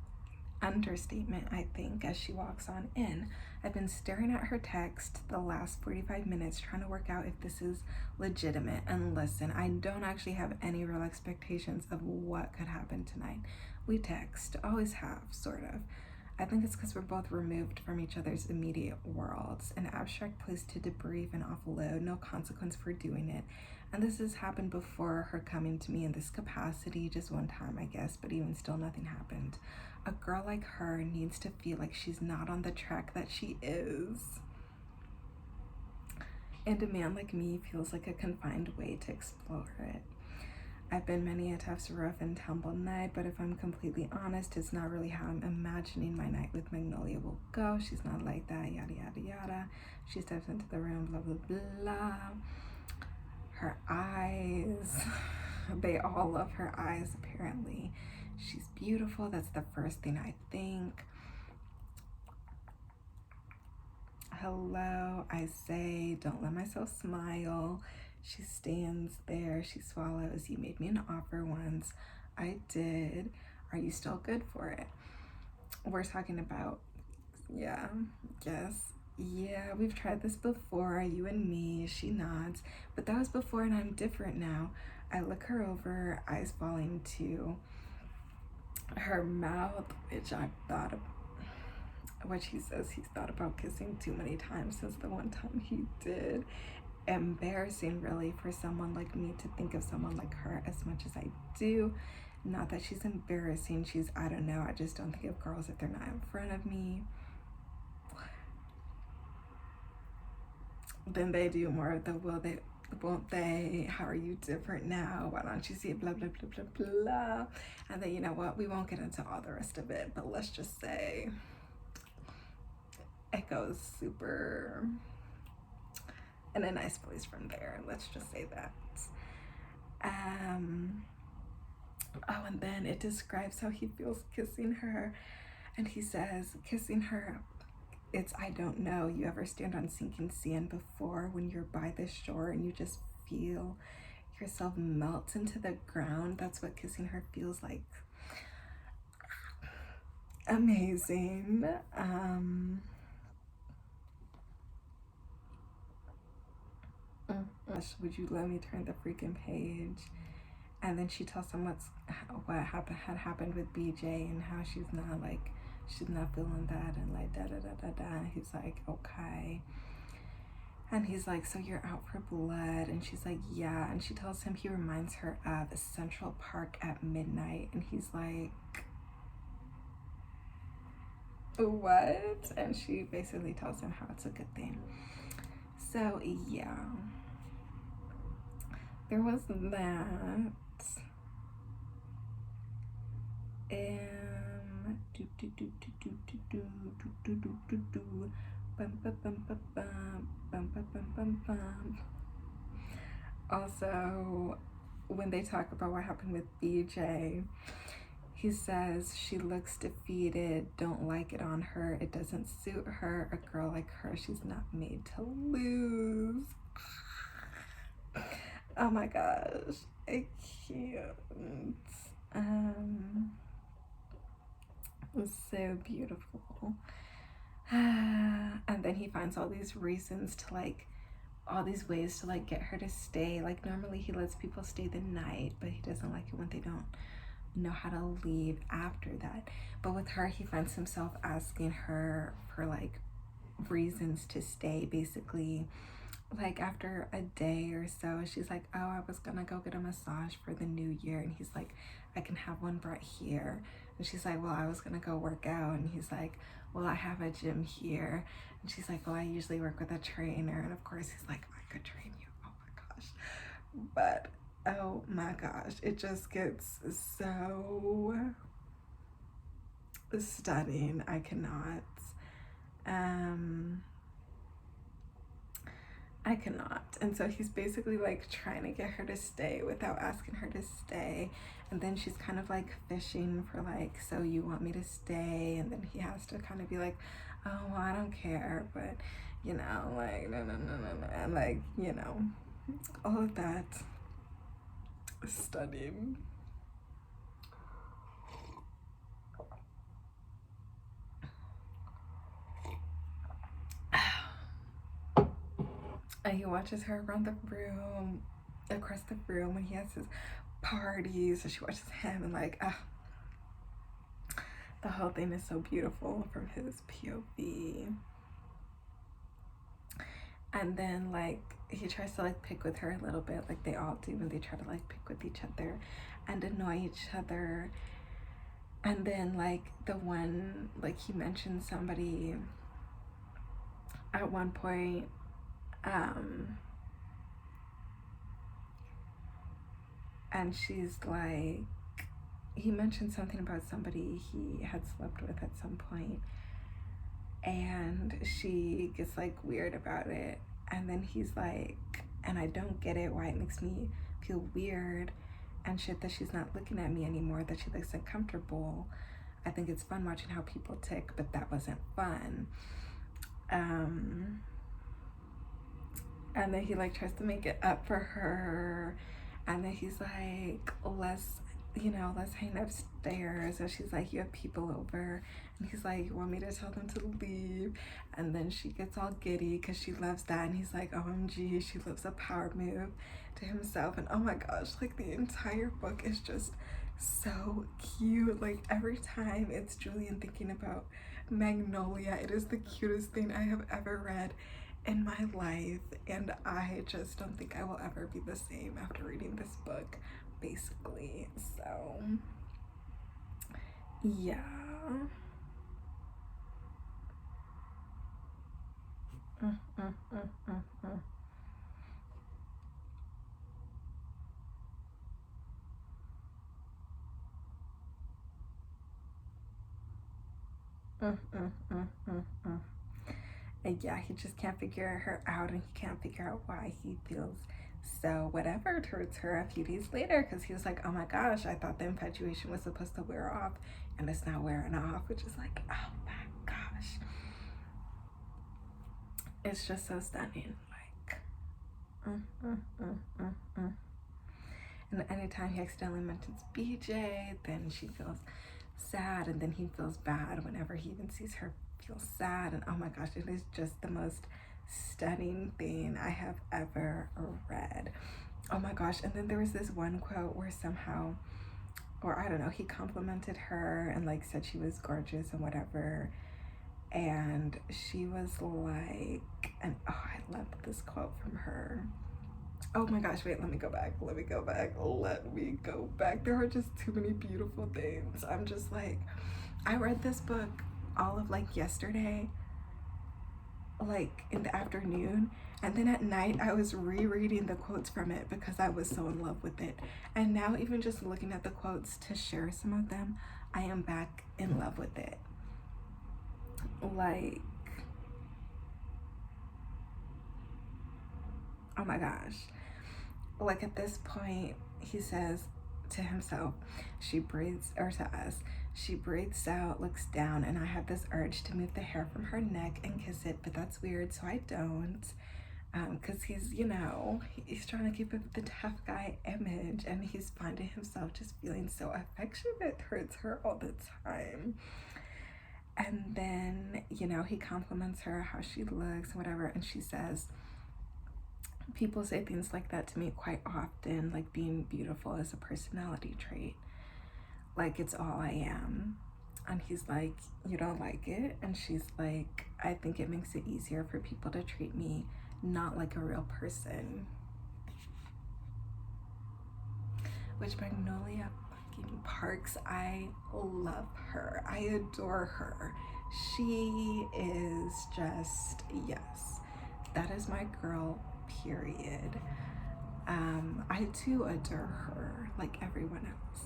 understatement, I think, as she walks on in. I've been staring at her text the last 45 minutes trying to work out if this is legitimate. And listen, I don't actually have any real expectations of what could happen tonight. We text, always have, sort of. I think it's because we're both removed from each other's immediate worlds, an abstract place to debrief and offload, no consequence for doing it. And this has happened before her coming to me in this capacity, just one time, I guess, but even still, nothing happened. A girl like her needs to feel like she's not on the track that she is. And a man like me feels like a confined way to explore it. I've been many a tough, rough, and tumble night, but if I'm completely honest, it's not really how I'm imagining my night with Magnolia will go. She's not like that, yada, yada, yada. She steps into the room, blah, blah, blah. Her eyes, they all love her eyes, apparently. She's beautiful, that's the first thing I think. Hello, I say, don't let myself smile. She stands there, she swallows. You made me an offer once. I did. Are you still good for it? We're talking about, yeah, yes. Yeah, we've tried this before, you and me. She nods. But that was before, and I'm different now. I look her over, eyes falling to her mouth, which I've thought of, which he says he's thought about kissing too many times since the one time he did. Embarrassing, really, for someone like me to think of someone like her as much as I do. Not that she's embarrassing, she's, I don't know, I just don't think of girls if they're not in front of me. Then they do more of the will they, won't they, how are you different now, why don't you see it, blah blah blah blah blah. And then, you know what, we won't get into all the rest of it, but let's just say it goes super in a nice place from there. Let's just say that. Oh, and then it describes how he feels kissing her, and he says kissing her, it's, I don't know, you ever stand on sinking sand before when you're by the shore and you just feel yourself melt into the ground? That's what kissing her feels like. Amazing. Would you let me turn the freaking page? And then she tells him what had happened with BJ and how she's not feeling that, and like da da da da da. And he's like, okay. And he's like, so you're out for blood? And she's like, yeah. And she tells him he reminds her of Central Park at midnight. And he's like, what? And she basically tells him how it's a good thing. So yeah, there was that. Also, when they talk about what happened with BJ, He says she looks defeated, don't like it on her, it doesn't suit her. A girl like her, she's not made to lose. Oh my gosh, I can't. It's so beautiful. And then he finds all these reasons to like, all these ways to like get her to stay. Like normally he lets people stay the night, but he doesn't like it when they don't know how to leave after that. But with her, he finds himself asking her for like reasons to stay. Basically, like after a day or so, she's like, oh, I was gonna go get a massage for the new year, and he's like, I can have one brought here. And she's like, well, I was gonna go work out, and he's like, well, I have a gym here. And she's like, well, I usually work with a trainer. And of course he's like, I could train you. Oh my gosh. But oh my gosh, it just gets so stunning. I cannot. I cannot. And so he's basically like trying to get her to stay without asking her to stay. And then she's kind of like fishing for like, so you want me to stay? And then he has to kind of be like, oh, well, I don't care. But, you know, like, no. And like, you know, all of that. Stunning. And he watches her around the room, across the room when he has his parties, and she watches him, and like, the whole thing is so beautiful from his POV. And then like he tries to like pick with her a little bit, like they all do when they try to like pick with each other and annoy each other. And then like the one, like he mentioned somebody at one point, and she's like, he mentioned something about somebody he had slept with at some point, and she gets like weird about it. And then he's like, and I don't get it, why it makes me feel weird and shit that she's not looking at me anymore, that she looks uncomfortable. I think it's fun watching how people tick, but that wasn't fun. And then he like tries to make it up for her, and then he's like, let's hang upstairs. And she's like, you have people over. And he's like, you want me to tell them to leave? And then she gets all giddy because she loves that. And he's like, OMG, she loves a power move to himself. And oh my gosh, like the entire book is just so cute. Like every time it's Julian thinking about Magnolia, it is the cutest thing I have ever read in my life, and I just don't think I will ever be the same after reading this book, basically. So yeah. And yeah, he just can't figure her out, and he can't figure out why he feels so whatever towards her a few days later, because he was like, oh my gosh, I thought the infatuation was supposed to wear off, and it's not wearing off, which is like, oh my gosh. It's just so stunning. Like, And anytime he accidentally mentions BJ, then she feels sad, and then he feels bad whenever he even sees her feel sad. And oh my gosh, it is just the most stunning thing I have ever read. Oh my gosh. And then there was this one quote where somehow, or I don't know, he complimented her and like said she was gorgeous and whatever, and she was like, and oh, I love this quote from her. Oh my gosh, wait, let me go back. There are just too many beautiful things. I'm just like, I read this book all of like yesterday, like in the afternoon, and then at night I was rereading the quotes from it because I was so in love with it. And now even just looking at the quotes to share some of them, I am back in love with it. Like, oh my gosh. Like at this point, he says, to himself. She breathes, or to us, she breathes out, looks down, and I have this urge to move the hair from her neck and kiss it, but that's weird, so I don't. Because he's, you know, he's trying to keep up the tough guy image, and he's finding himself just feeling so affectionate towards her all the time. And then, you know, he compliments her, how she looks, whatever, and she says, people say things like that to me quite often, like being beautiful is a personality trait, like it's all I am. And he's like, you don't like it? And she's like, I think it makes it easier for people to treat me not like a real person. Which Magnolia fucking Parks, I love her. I adore her. She is just, yes, that is my girl, period. I too adore her, like everyone else.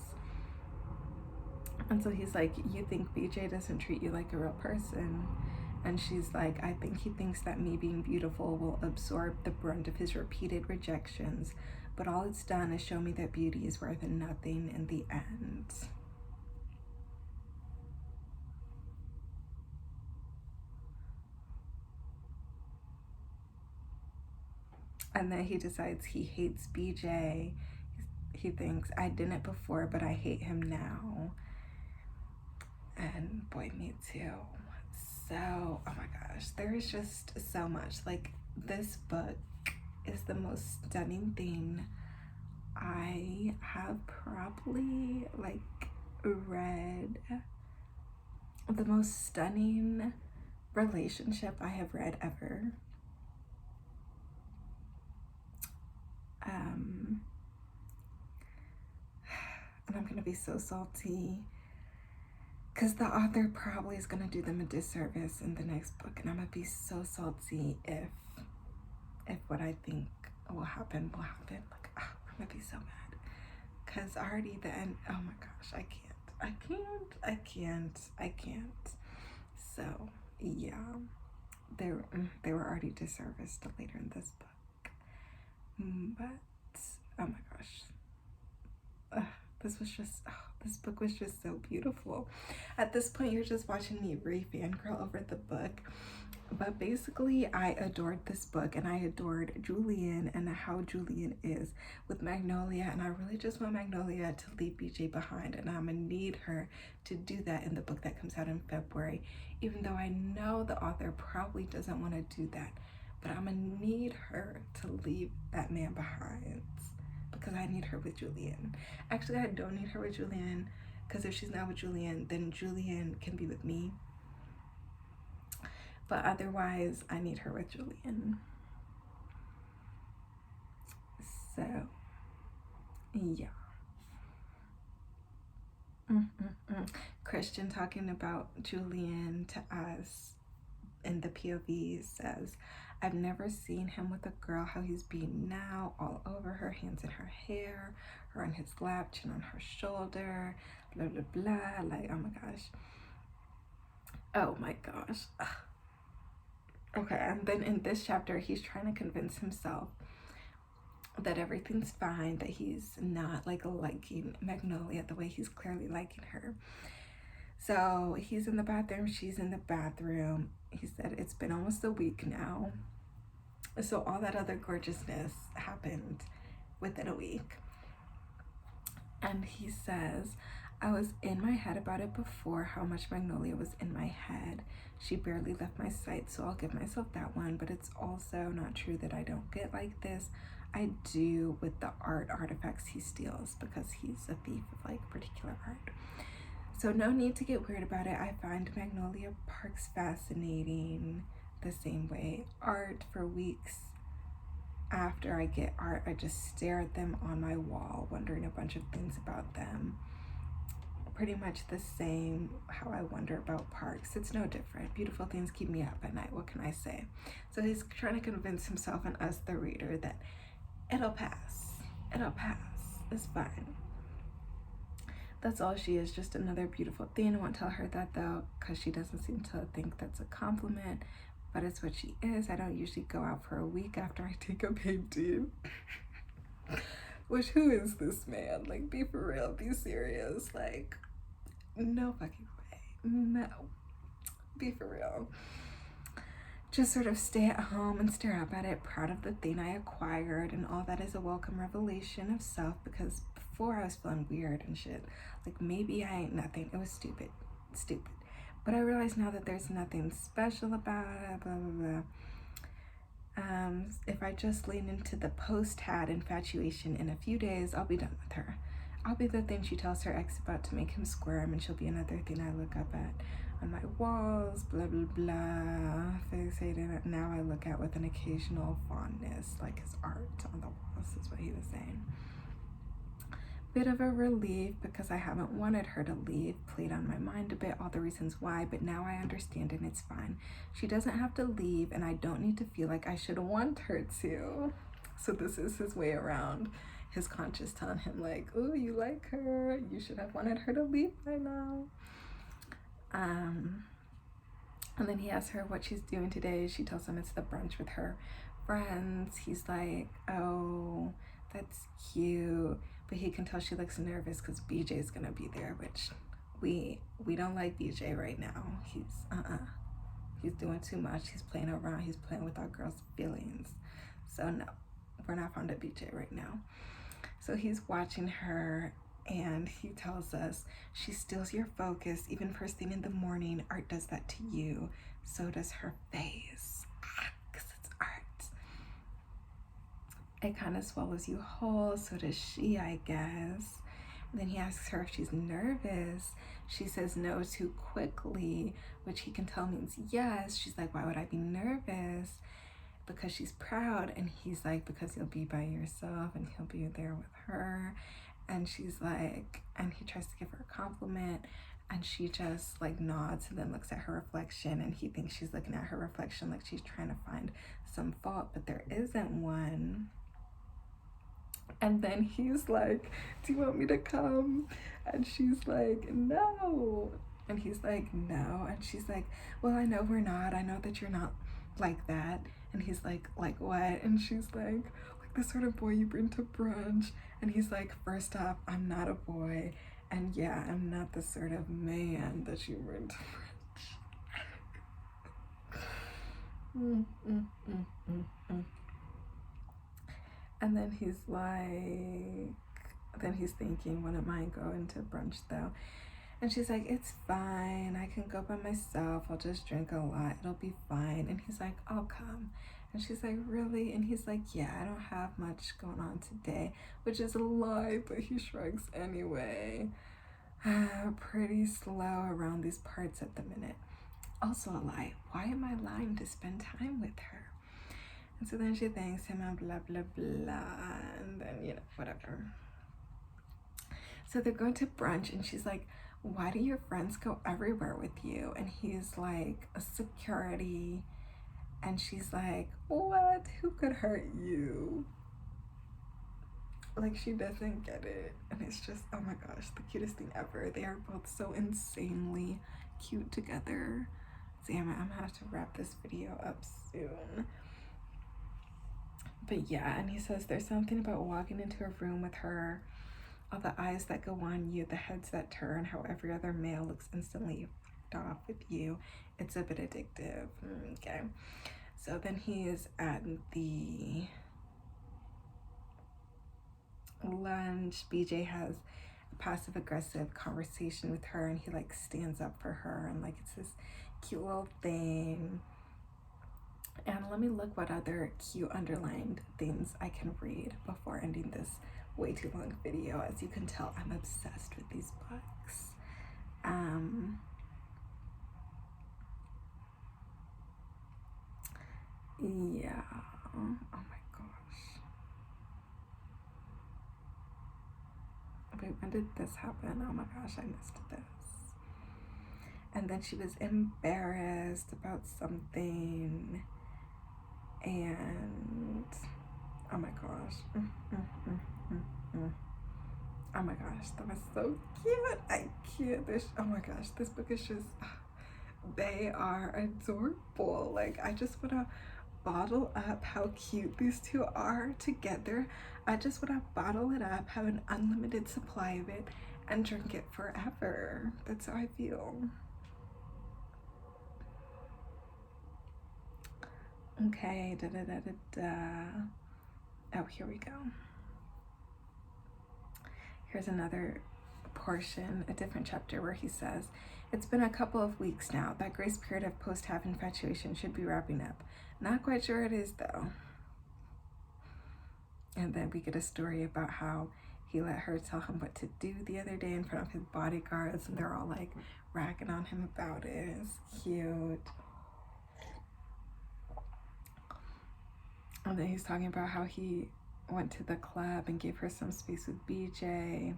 And so he's like, you think BJ doesn't treat you like a real person? And she's like, I think he thinks that me being beautiful will absorb the brunt of his repeated rejections, but all it's done is show me that beauty is worth nothing in the end. And then he decides he hates BJ. He thinks, I didn't before, but I hate him now. And boy, me too. So, oh my gosh, there is just so much. Like, this book is the most stunning thing I have probably, like, read. The most stunning relationship I have read ever. And I'm gonna be so salty because the author probably is gonna do them a disservice in the next book, and I'm gonna be so salty if what I think will happen will happen. Like, oh, I'm gonna be so mad because already the end. Oh my gosh, I can't. So yeah, they were already disserviced later in this book, but oh my gosh. This book was just so beautiful. At this point, you're just watching me fangirl over the book. But basically, I adored this book, and I adored Julian and how Julian is with Magnolia. And I really just want Magnolia to leave BJ behind, and I'm gonna need her to do that in the book that comes out in February, even though I know the author probably doesn't want to do that. But I'm gonna need her to leave that man behind, because I need her with Julian. Actually, I don't need her with Julian, because if she's not with Julian, then Julian can be with me. But otherwise, I need her with Julian. So, yeah. Christian talking about Julian to us in the POV says, I've never seen him with a girl how he's being now, all over her, hands in her hair, her on his lap, chin on her shoulder, blah, blah, blah. Like, oh my gosh. Oh my gosh. Ugh. Okay, and then in this chapter, he's trying to convince himself that everything's fine, that he's not like liking Magnolia the way he's clearly liking her. So he's in the bathroom, she's in the bathroom. He said it's been almost a week now. So all that other gorgeousness happened within a week. And he says, I was in my head about it before, how much Magnolia was in my head. She barely left my sight, so I'll give myself that one. But it's also not true that I don't get like this. I do with the artifacts he steals, because he's a thief of like particular art. So no need to get weird about it. I find Magnolia Parks fascinating the same way. Art, for weeks after I get art, I just stare at them on my wall, wondering a bunch of things about them. Pretty much the same how I wonder about parks. It's no different. Beautiful things keep me up at night. What can I say? So he's trying to convince himself and us, the reader, that it'll pass. It'll pass. It's fine. That's all she is, just another beautiful thing. I won't tell her that though, because she doesn't seem to think that's a compliment, but it's what she is. I don't usually go out for a week after I take a big dip. Which, who is this man? Like, be for real, be serious. Like, no fucking way. No. Be for real. Just sort of stay at home and stare up at it, proud of the thing I acquired, and all that is a welcome revelation of self, because before I was feeling weird and shit. Like, maybe I ain't nothing. It was stupid. Stupid. But I realize now that there's nothing special about it, blah, blah, blah. If I just lean into the post-had infatuation, in a few days, I'll be done with her. I'll be the thing she tells her ex about to make him squirm, and she'll be another thing I look up at on my walls, blah, blah, blah, fixated. Now I look at with an occasional fondness, like his art on the walls, is what he was saying. Bit of a relief, because I haven't wanted her to leave, played on my mind a bit, all the reasons why, but now I understand and it's fine. She doesn't have to leave, and I don't need to feel like I should want her to. So this is his way around his conscience telling him, like, oh, you like her, you should have wanted her to leave by now. And then he asks her what she's doing today. She tells him it's the brunch with her friends. He's like, oh, that's cute. But he can tell she looks nervous because BJ's gonna be there, which we don't like BJ right now. He's doing too much. He's playing around. He's playing with our girls' feelings. So no, we're not fond of BJ right now. So he's watching her, and he tells us, she steals your focus even first thing in the morning. Art does that to you. So does her face. Because it's art. It kind of swallows you whole. So does she, I guess. And then he asks her if she's nervous. She says no too quickly, which he can tell means yes. She's like, why would I be nervous? Because she's proud. And he's like, because you'll be by yourself and he'll be there with her. And she's like, and he tries to give her a compliment, and she just like nods and then looks at her reflection, and he thinks she's looking at her reflection like she's trying to find some fault, but there isn't one. And then he's like, do you want me to come? And she's like, no. And he's like, no. And she's like, well, I know we're not. I know that you're not like that. And he's like what? And she's like the sort of boy you bring to brunch. And he's like, first off, I'm not a boy. And yeah, I'm not the sort of man that you bring to brunch. And then he's like, then he's thinking, wouldn't mind going to brunch though. And she's like, it's fine. I can go by myself. I'll just drink a lot. It'll be fine. And he's like, I'll come. And she's like, really? And he's like, yeah, I don't have much going on today, which is a lie, but he shrugs anyway. Pretty slow around these parts at the minute. Also a lie. Why am I lying to spend time with her? And so then she thanks him and blah, blah, blah. And then, you know, whatever. So they're going to brunch, and she's like, why do your friends go everywhere with you? And he's like, a security. And she's like, what? Who could hurt you? Like, she doesn't get it. And it's just, oh my gosh, the cutest thing ever. They are both so insanely cute together. Damn it, I'm gonna have to wrap this video up soon. But yeah, and he says there's something about walking into a room with her, all the eyes that go on you, the heads that turn, how every other male looks instantly off with you. It's a bit addictive. Okay. So then he is at the lunch. BJ has a passive aggressive conversation with her, and he like stands up for her, and like it's this cute little thing. And let me look what other cute underlined things I can read before ending this way too long video. As you can tell, I'm obsessed with these books. Yeah. Oh my gosh. Wait, when did this happen? Oh my gosh, I missed this. And then she was embarrassed about something. And oh my gosh. Oh my gosh, that was so cute. I can't. Oh my gosh, this book is just, they are adorable. Like, I just want to bottle up how cute these two are together. I just want to bottle it up, have an unlimited supply of it, and drink it forever. That's how I feel. Okay, da da da da da. Oh, here we go. Here's another portion, a different chapter where he says, "It's been a couple of weeks now. That grace period of post-half infatuation should be wrapping up. Not quite sure it is, though." And then we get a story about how he let her tell him what to do the other day in front of his bodyguards, and they're all like ragging on him about it. It's cute. And then he's talking about how he went to the club and gave her some space with BJ,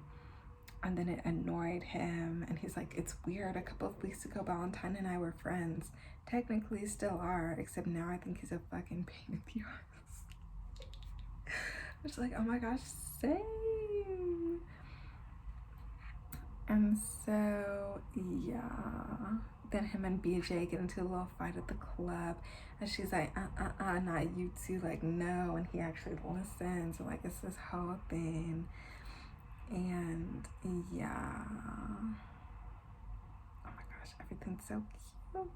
and then it annoyed him, and he's like, "It's weird, a couple of weeks ago Valentine and I were friends. Technically still are, except now I think he's a fucking pain in the ass." It's like, oh my gosh, same. And so yeah, then him and BJ get into a little fight at the club, and she's like, not you two, like, no. And he actually listens, and like, it's this whole thing. And yeah, oh my gosh, everything's so cute.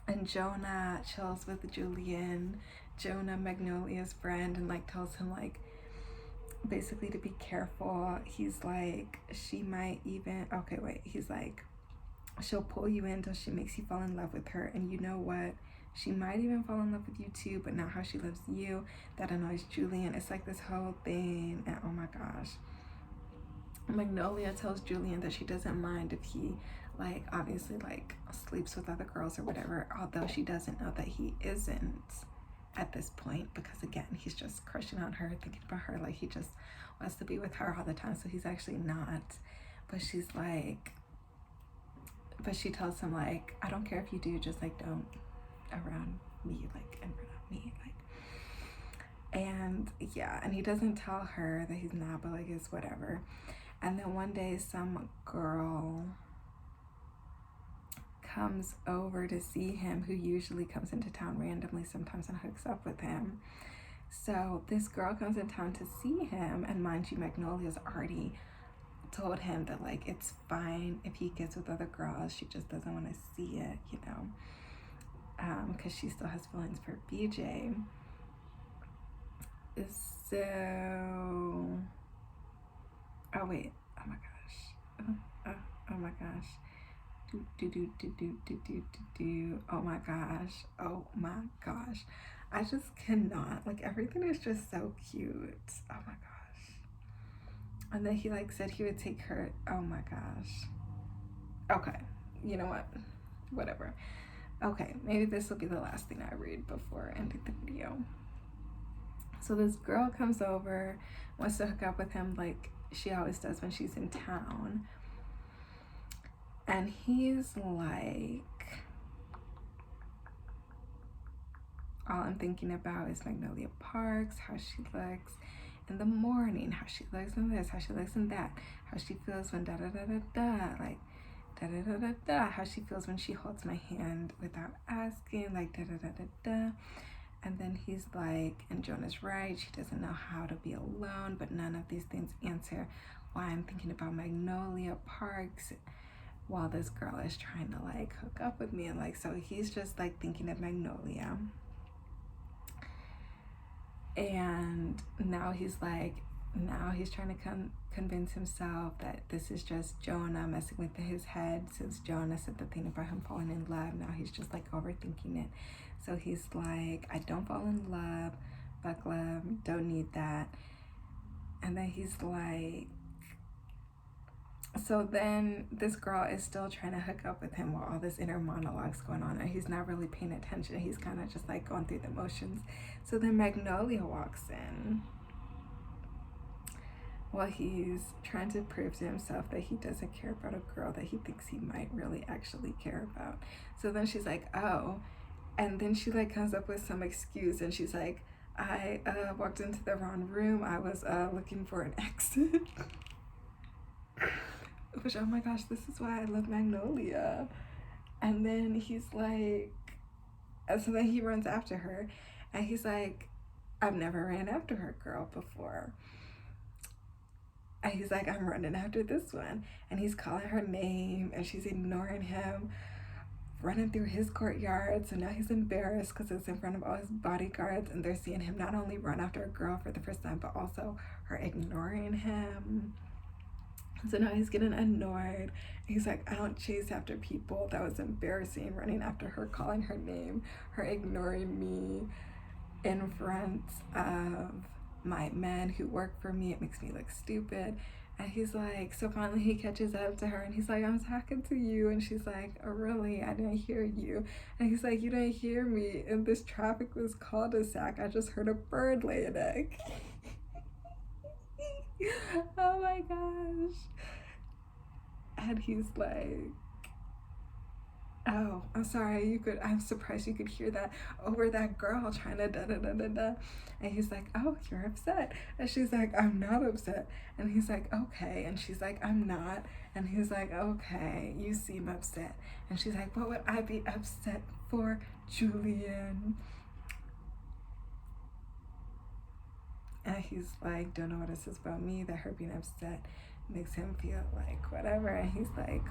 And Jonah chills with Julian, Jonah, Magnolia's friend, and like tells him like basically to be careful. He's like, she might even, okay wait, he's like, she'll pull you in until she makes you fall in love with her, and you know what, she might even fall in love with you too, but not how she loves you. That annoys Julian. It's like this whole thing, and oh my gosh. Magnolia tells Julian that she doesn't mind if he like obviously like sleeps with other girls or whatever, although she doesn't know that he isn't at this point, because again, he's just crushing on her, thinking about her, like he just wants to be with her all the time, so he's actually not. But she's like, but she tells him like, I don't care if you do, just like don't around me, like, and around me, like. And yeah, and he doesn't tell her that he's not, but like it's whatever. And then one day some girl comes over to see him, who usually comes into town randomly sometimes and hooks up with him. So this girl comes in town to see him, and mind you, Magnolia's already told him that like it's fine if he gets with other girls, she just doesn't want to see it, you know, because she still has feelings for BJ. So oh wait, oh my gosh, oh my gosh, oh my gosh, oh my gosh, I just cannot, like everything is just so cute, oh my gosh. And then he like said he would take her, oh my gosh, okay, you know what, whatever. Okay, maybe this will be the last thing I read before ending the video. So this girl comes over, wants to hook up with him like she always does when she's in town. And he's like, all I'm thinking about is Magnolia Parks, how she looks in the morning, how she looks in this, how she looks in that, how she feels when da da da da da, like da da da da da, how she feels when she holds my hand without asking, like da da da da da. And then he's like, and Jonah's right, she doesn't know how to be alone, but none of these things answer why I'm thinking about Magnolia Parks while this girl is trying to like hook up with me. And like, so he's just like thinking of Magnolia. And now he's like, now he's trying to convince himself that this is just Jonah messing with his head, since Jonah said the thing about him falling in love. Now he's just like overthinking it. So he's like, I don't fall in love, fuck love, don't need that. And then he's like, so then this girl is still trying to hook up with him while all this inner monologue's going on, and he's not really paying attention. He's kind of just like going through the motions. So then Magnolia walks in while he's trying to prove to himself that he doesn't care about a girl that he thinks he might really actually care about. So then she's like, oh, and then she like comes up with some excuse, and she's like, I walked into the wrong room, I was looking for an exit. Which, oh my gosh, this is why I love Magnolia. And then he's like, And so then he runs after her, and he's like, I've never ran after her girl before. And he's like, I'm running after this one. And he's calling her name, and she's ignoring him, running through his courtyard. So now he's embarrassed because it's in front of all his bodyguards, and they're seeing him not only run after a girl for the first time, but also her ignoring him. So now he's getting annoyed. He's like, I don't chase after people. That was embarrassing, running after her, calling her name, her ignoring me in front of my men who work for me. It makes me look stupid. And he's like, so finally he catches up to her, and he's like, I'm talking to you. And she's like, oh, really? I didn't hear you. And he's like, you didn't hear me. And this traffic was cul-de-sac. I just heard a bird lay an egg. Oh my gosh. And he's like, oh, I'm sorry, I'm surprised you could hear that over that girl trying to da-da-da-da-da. And he's like, oh, you're upset. And she's like, I'm not upset. And he's like, okay. And she's like, I'm not. And he's like, okay, you seem upset. And she's like, what would I be upset for, Julian? And he's like, don't know what it says about me, that her being upset makes him feel like whatever. And he's like,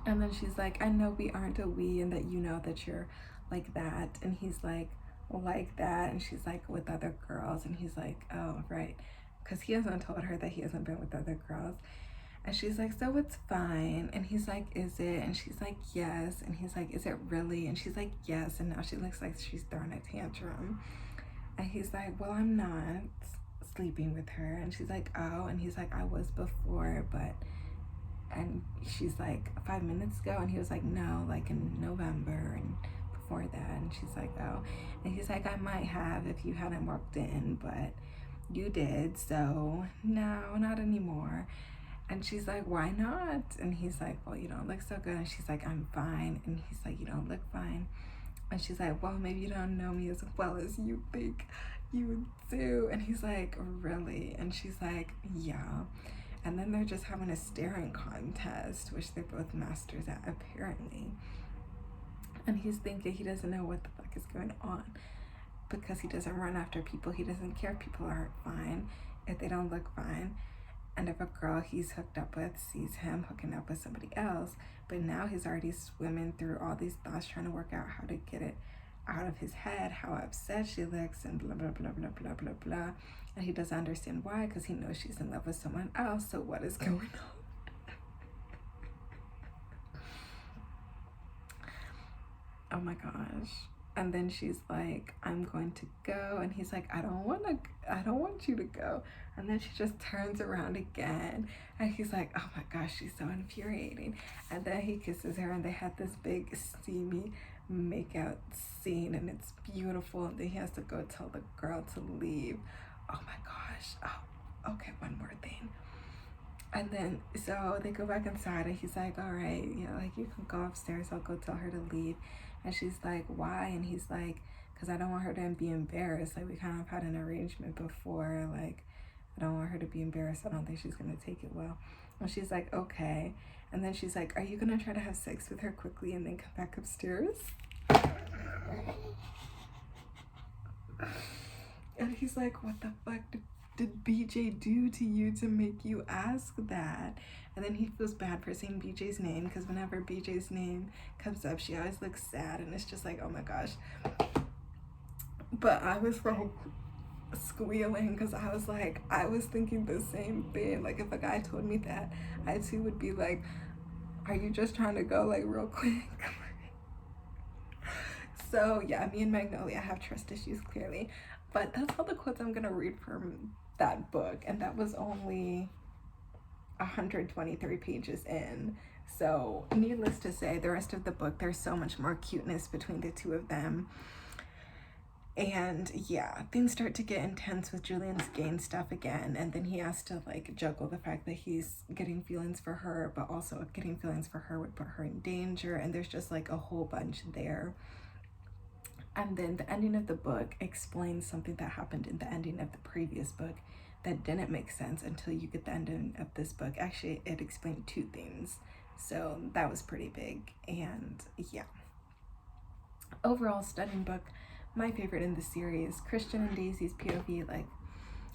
and then she's like, I know we aren't a we, and that you know that you're like that. And he's like that. And she's like, with other girls. And he's like, oh, right. Because he hasn't told her that he hasn't been with other girls. And she's like, so it's fine. And he's like, is it? And she's like, yes. And he's like, is it really? And she's like, yes. And now she looks like she's throwing a tantrum. And he's like, well, I'm not sleeping with her. And she's like, oh. And he's like, I was before, but... And she's like, 5 minutes ago. And he was like, no, like in November and before that. And she's like, oh. And he's like, I might have if you hadn't walked in, but you did. So no, not anymore. And she's like, why not? And he's like, well, you don't look so good. And she's like, I'm fine. And he's like, you don't look fine. And she's like, well, maybe you don't know me as well as you think you do. And he's like, really? And she's like, yeah. And then they're just having a staring contest, which they're both masters at, apparently. And he's thinking he doesn't know what the fuck is going on, because he doesn't run after people. He doesn't care if people aren't fine, if they don't look fine. And if a girl he's hooked up with sees him hooking up with somebody else, but now he's already swimming through all these thoughts, trying to work out how to get it out of his head, how upset she looks, and blah, blah, blah, blah, blah, blah, blah. And he doesn't understand why, because he knows she's in love with someone else. So what is going on? Oh my gosh. And then she's like, I'm going to go. And he's like, I don't want you to go. And then she just turns around again. And he's like, oh my gosh, she's so infuriating. And then he kisses her, and they had this big steamy makeout scene, and it's beautiful. And then he has to go tell the girl to leave. Oh my gosh. Oh, okay, one more thing. And then, so they go back inside, and he's like, all right, you know, like, you can go upstairs. I'll go tell her to leave. And she's like, why? And he's like, because I don't want her to be embarrassed. Like, we kind of had an arrangement before. Like, I don't want her to be embarrassed. I don't think she's going to take it well. And she's like, okay. And then she's like, are you going to try to have sex with her quickly and then come back upstairs? And he's like, what the fuck did BJ do to you to make you ask that? And then he feels bad for saying BJ's name, because whenever BJ's name comes up, she always looks sad, and it's just like, oh my gosh. But I was like squealing, because I was like, I was thinking the same thing. Like, if a guy told me that, I too would be like, are you just trying to go like real quick? So yeah, me and Magnolia have trust issues, clearly. But that's all the quotes I'm gonna read from that book, and that was only 123 pages in. So needless to say, the rest of the book, there's so much more cuteness between the two of them. And yeah, things start to get intense with Julian's gang stuff again, and then he has to like juggle the fact that he's getting feelings for her, but also getting feelings for her would put her in danger, and there's just like a whole bunch there. And then the ending of the book explains something that happened in the ending of the previous book that didn't make sense until you get the ending of this book. Actually, it explained two things. So that was pretty big. And yeah. Overall, stunning book. My favorite in the series. Christian and Daisy's POV, like,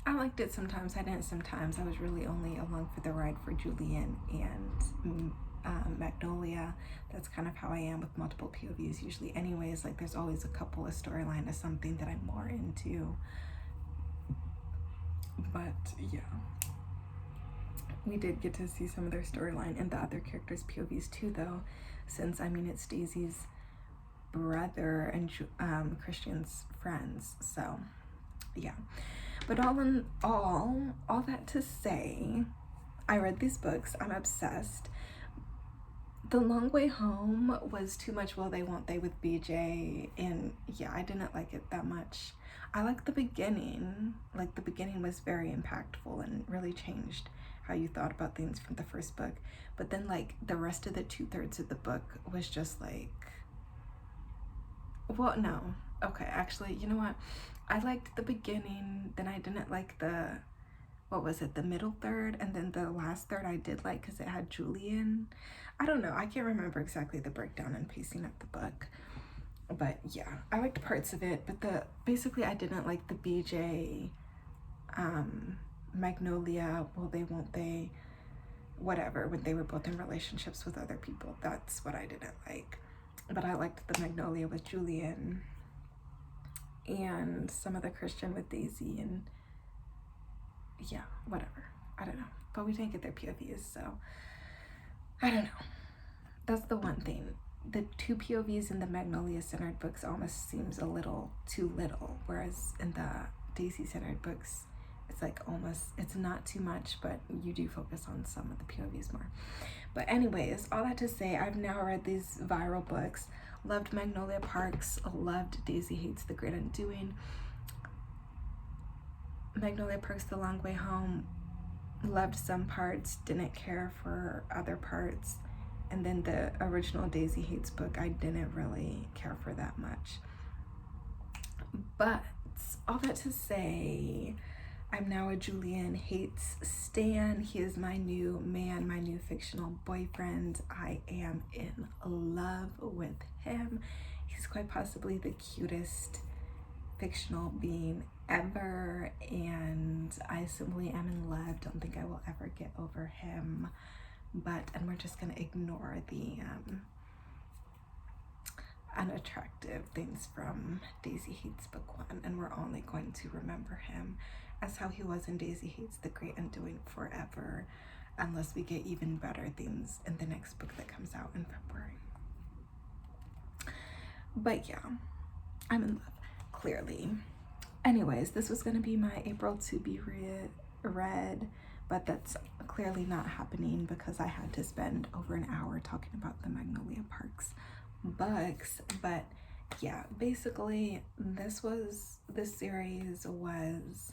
I liked it sometimes, I didn't sometimes. I was really only along for the ride for Julian and Magnolia. That's kind of how I am with multiple POVs usually anyways. Like, there's always a couple, a storyline of something that I'm more into. But yeah, we did get to see some of their storyline and the other characters' POVs too, though, since, I mean, it's Daisy's brother and Christian's friends. So yeah, but all in all that to say, I read these books, I'm obsessed. The Long Way Home was too much will they won't they with BJ, and yeah, I didn't like it that much. I liked the beginning. Like, the beginning was very impactful and really changed how you thought about things from the first book. But then, like, the rest of the 2/3 of the book was just like, well, no. Okay, actually, you know what? I liked the beginning, then I didn't like the, what was it, the middle third, and then the last third I did like because it had Julian. I don't know, I can't remember exactly the breakdown and pacing of the book, but yeah, I liked parts of it. But basically I didn't like the BJ, Magnolia, will they won't they, whatever, when they were both in relationships with other people. That's what I didn't like. But I liked the Magnolia with Julian and some of the Christian with Daisy, and yeah, whatever. I don't know. But we didn't get their POVs, so I don't know. That's the one thing. The 2 POVs in the Magnolia centered books almost seems a little too little, whereas in the Daisy centered books, it's like almost, it's not too much, but you do focus on some of the POVs more. But anyways, all that to say, I've now read these viral books. Loved Magnolia Parks, loved Daisy Hates the Great Undoing. Magnolia Parks, The Long Way Home, loved some parts, didn't care for other parts. And then the original Daisy Hates book, I didn't really care for that much. But all that to say, I'm now a Julian Hates stan. He is my new man, my new fictional boyfriend. I am in love with him. He's quite possibly the cutest fictional being ever, and I simply am in love. Don't think I will ever get over him. And we're just gonna ignore the unattractive things from Daisy Hates book 1, and we're only going to remember him as how he was in Daisy Hates the Great Undoing forever, unless we get even better things in the next book that comes out in February. But yeah, I'm in love, clearly. Anyways, this was gonna be my April to be read, but that's clearly not happening because I had to spend over an hour talking about the Magnolia Parks books. But yeah, basically this series was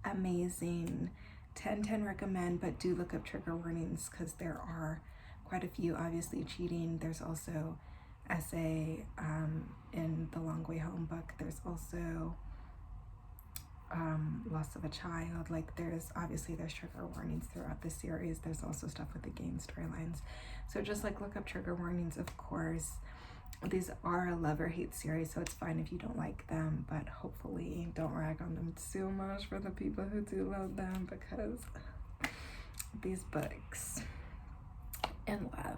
amazing. 10/10 recommend, but do look up trigger warnings because there are quite a few. Obviously cheating, there's also essay in the Long Way Home book. There's also loss of a child. Like, there's trigger warnings throughout the series. There's also stuff with the game storylines, so just like look up trigger warnings. Of course, these are a love or hate series, so it's fine if you don't like them, but hopefully don't rag on them too much for the people who do love them, because these books in love.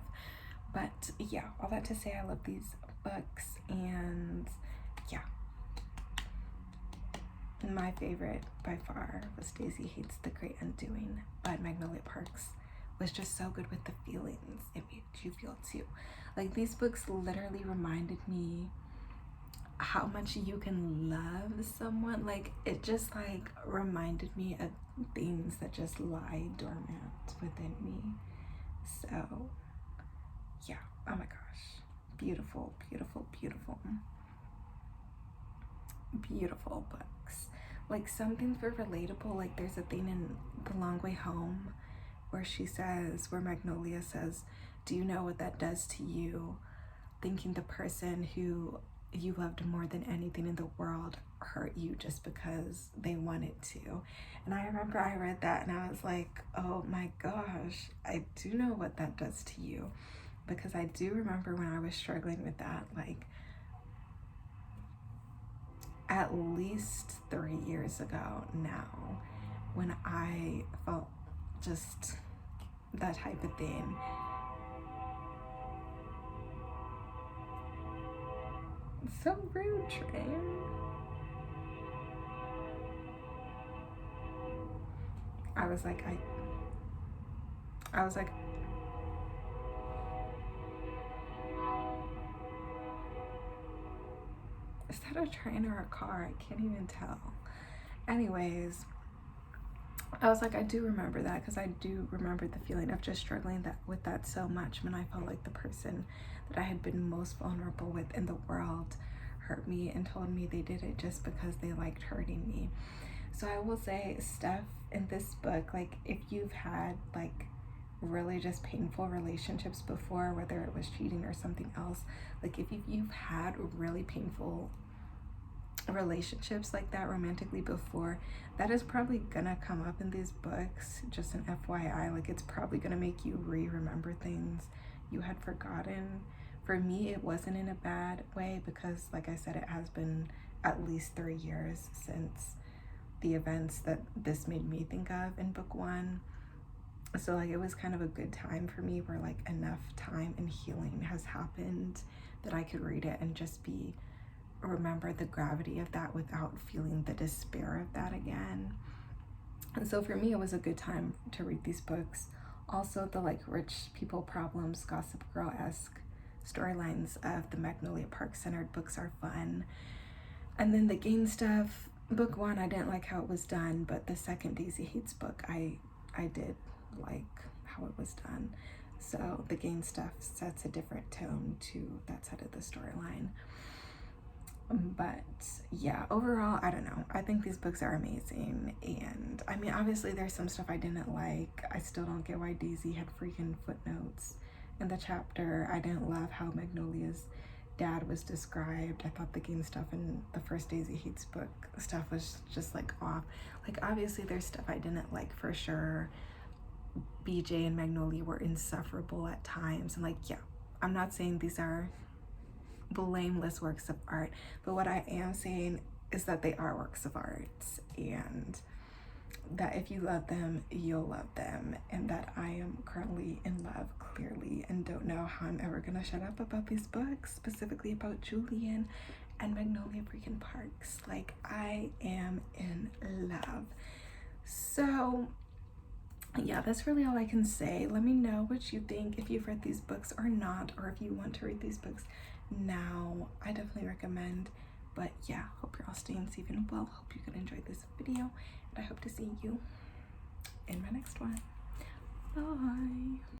But yeah, all that to say, I love these books, and yeah, my favorite by far was Daisy Hates the Great Undoing, but Magnolia Parks was just so good with the feelings. It made you feel too. Like, these books literally reminded me how much you can love someone. Like, it just like reminded me of things that just lie dormant within me. So yeah, oh my gosh, beautiful, beautiful, beautiful, beautiful books. Like, some things were relatable. Like, there's a thing in The Long Way Home where Magnolia says, do you know what that does to you, thinking the person who you loved more than anything in the world hurt you just because they wanted to? And I remember I read that and I was like, oh my gosh, I do know what that does to you, because I do remember when I was struggling with that. Like, at least 3 years ago now, when I felt just that type of thing. So rude, train. I was like, is that a train or a car? I can't even tell. Anyways, I was like, I do remember that, because I do remember the feeling of just struggling with that so much, when I felt like the person that I had been most vulnerable with in the world hurt me and told me they did it just because they liked hurting me. So I will say, stuff in this book, like if you've had like really just painful relationships before, whether it was cheating or something else, like if you've had really painful relationships like that romantically before, that is probably gonna come up in these books. Just an FYI, like it's probably gonna make you remember things you had forgotten. For me, it wasn't in a bad way, because like I said, it has been at least 3 years since the events that this made me think of in book 1. So like it was kind of a good time for me, where like enough time and healing has happened that I could read it and just remember the gravity of that without feeling the despair of that again. And so for me, it was a good time to read these books. Also, the like rich people problems, Gossip Girl-esque storylines of the Magnolia Park centered books are fun. And then the gang stuff, book 1, I didn't like how it was done, but the second Daisy Haites book, I did like how it was done. So the gang stuff sets a different tone to that side of the storyline. But yeah, overall, I don't know. I think these books are amazing. And I mean, obviously there's some stuff I didn't like. I still don't get why Daisy had freaking footnotes in the chapter. I didn't love how Magnolia's dad was described. I thought the game stuff in the first Daisy Haites book stuff was just like off. Like obviously there's stuff I didn't like for sure. BJ and Magnolia were insufferable at times. And like, yeah, I'm not saying these are blameless works of art, but what I am saying is that they are works of art, and that if you love them, you'll love them, and that I am currently in love, clearly, and don't know how I'm ever gonna shut up about these books, specifically about Julian and Magnolia freaking Parks. Like, I am in love. So yeah, that's really all I can say. Let me know what you think, if you've read these books or not, or if you want to read these books now. I definitely recommend. But yeah, hope you're all staying safe and well. Hope you could enjoy this video, and I hope to see you in my next one. Bye.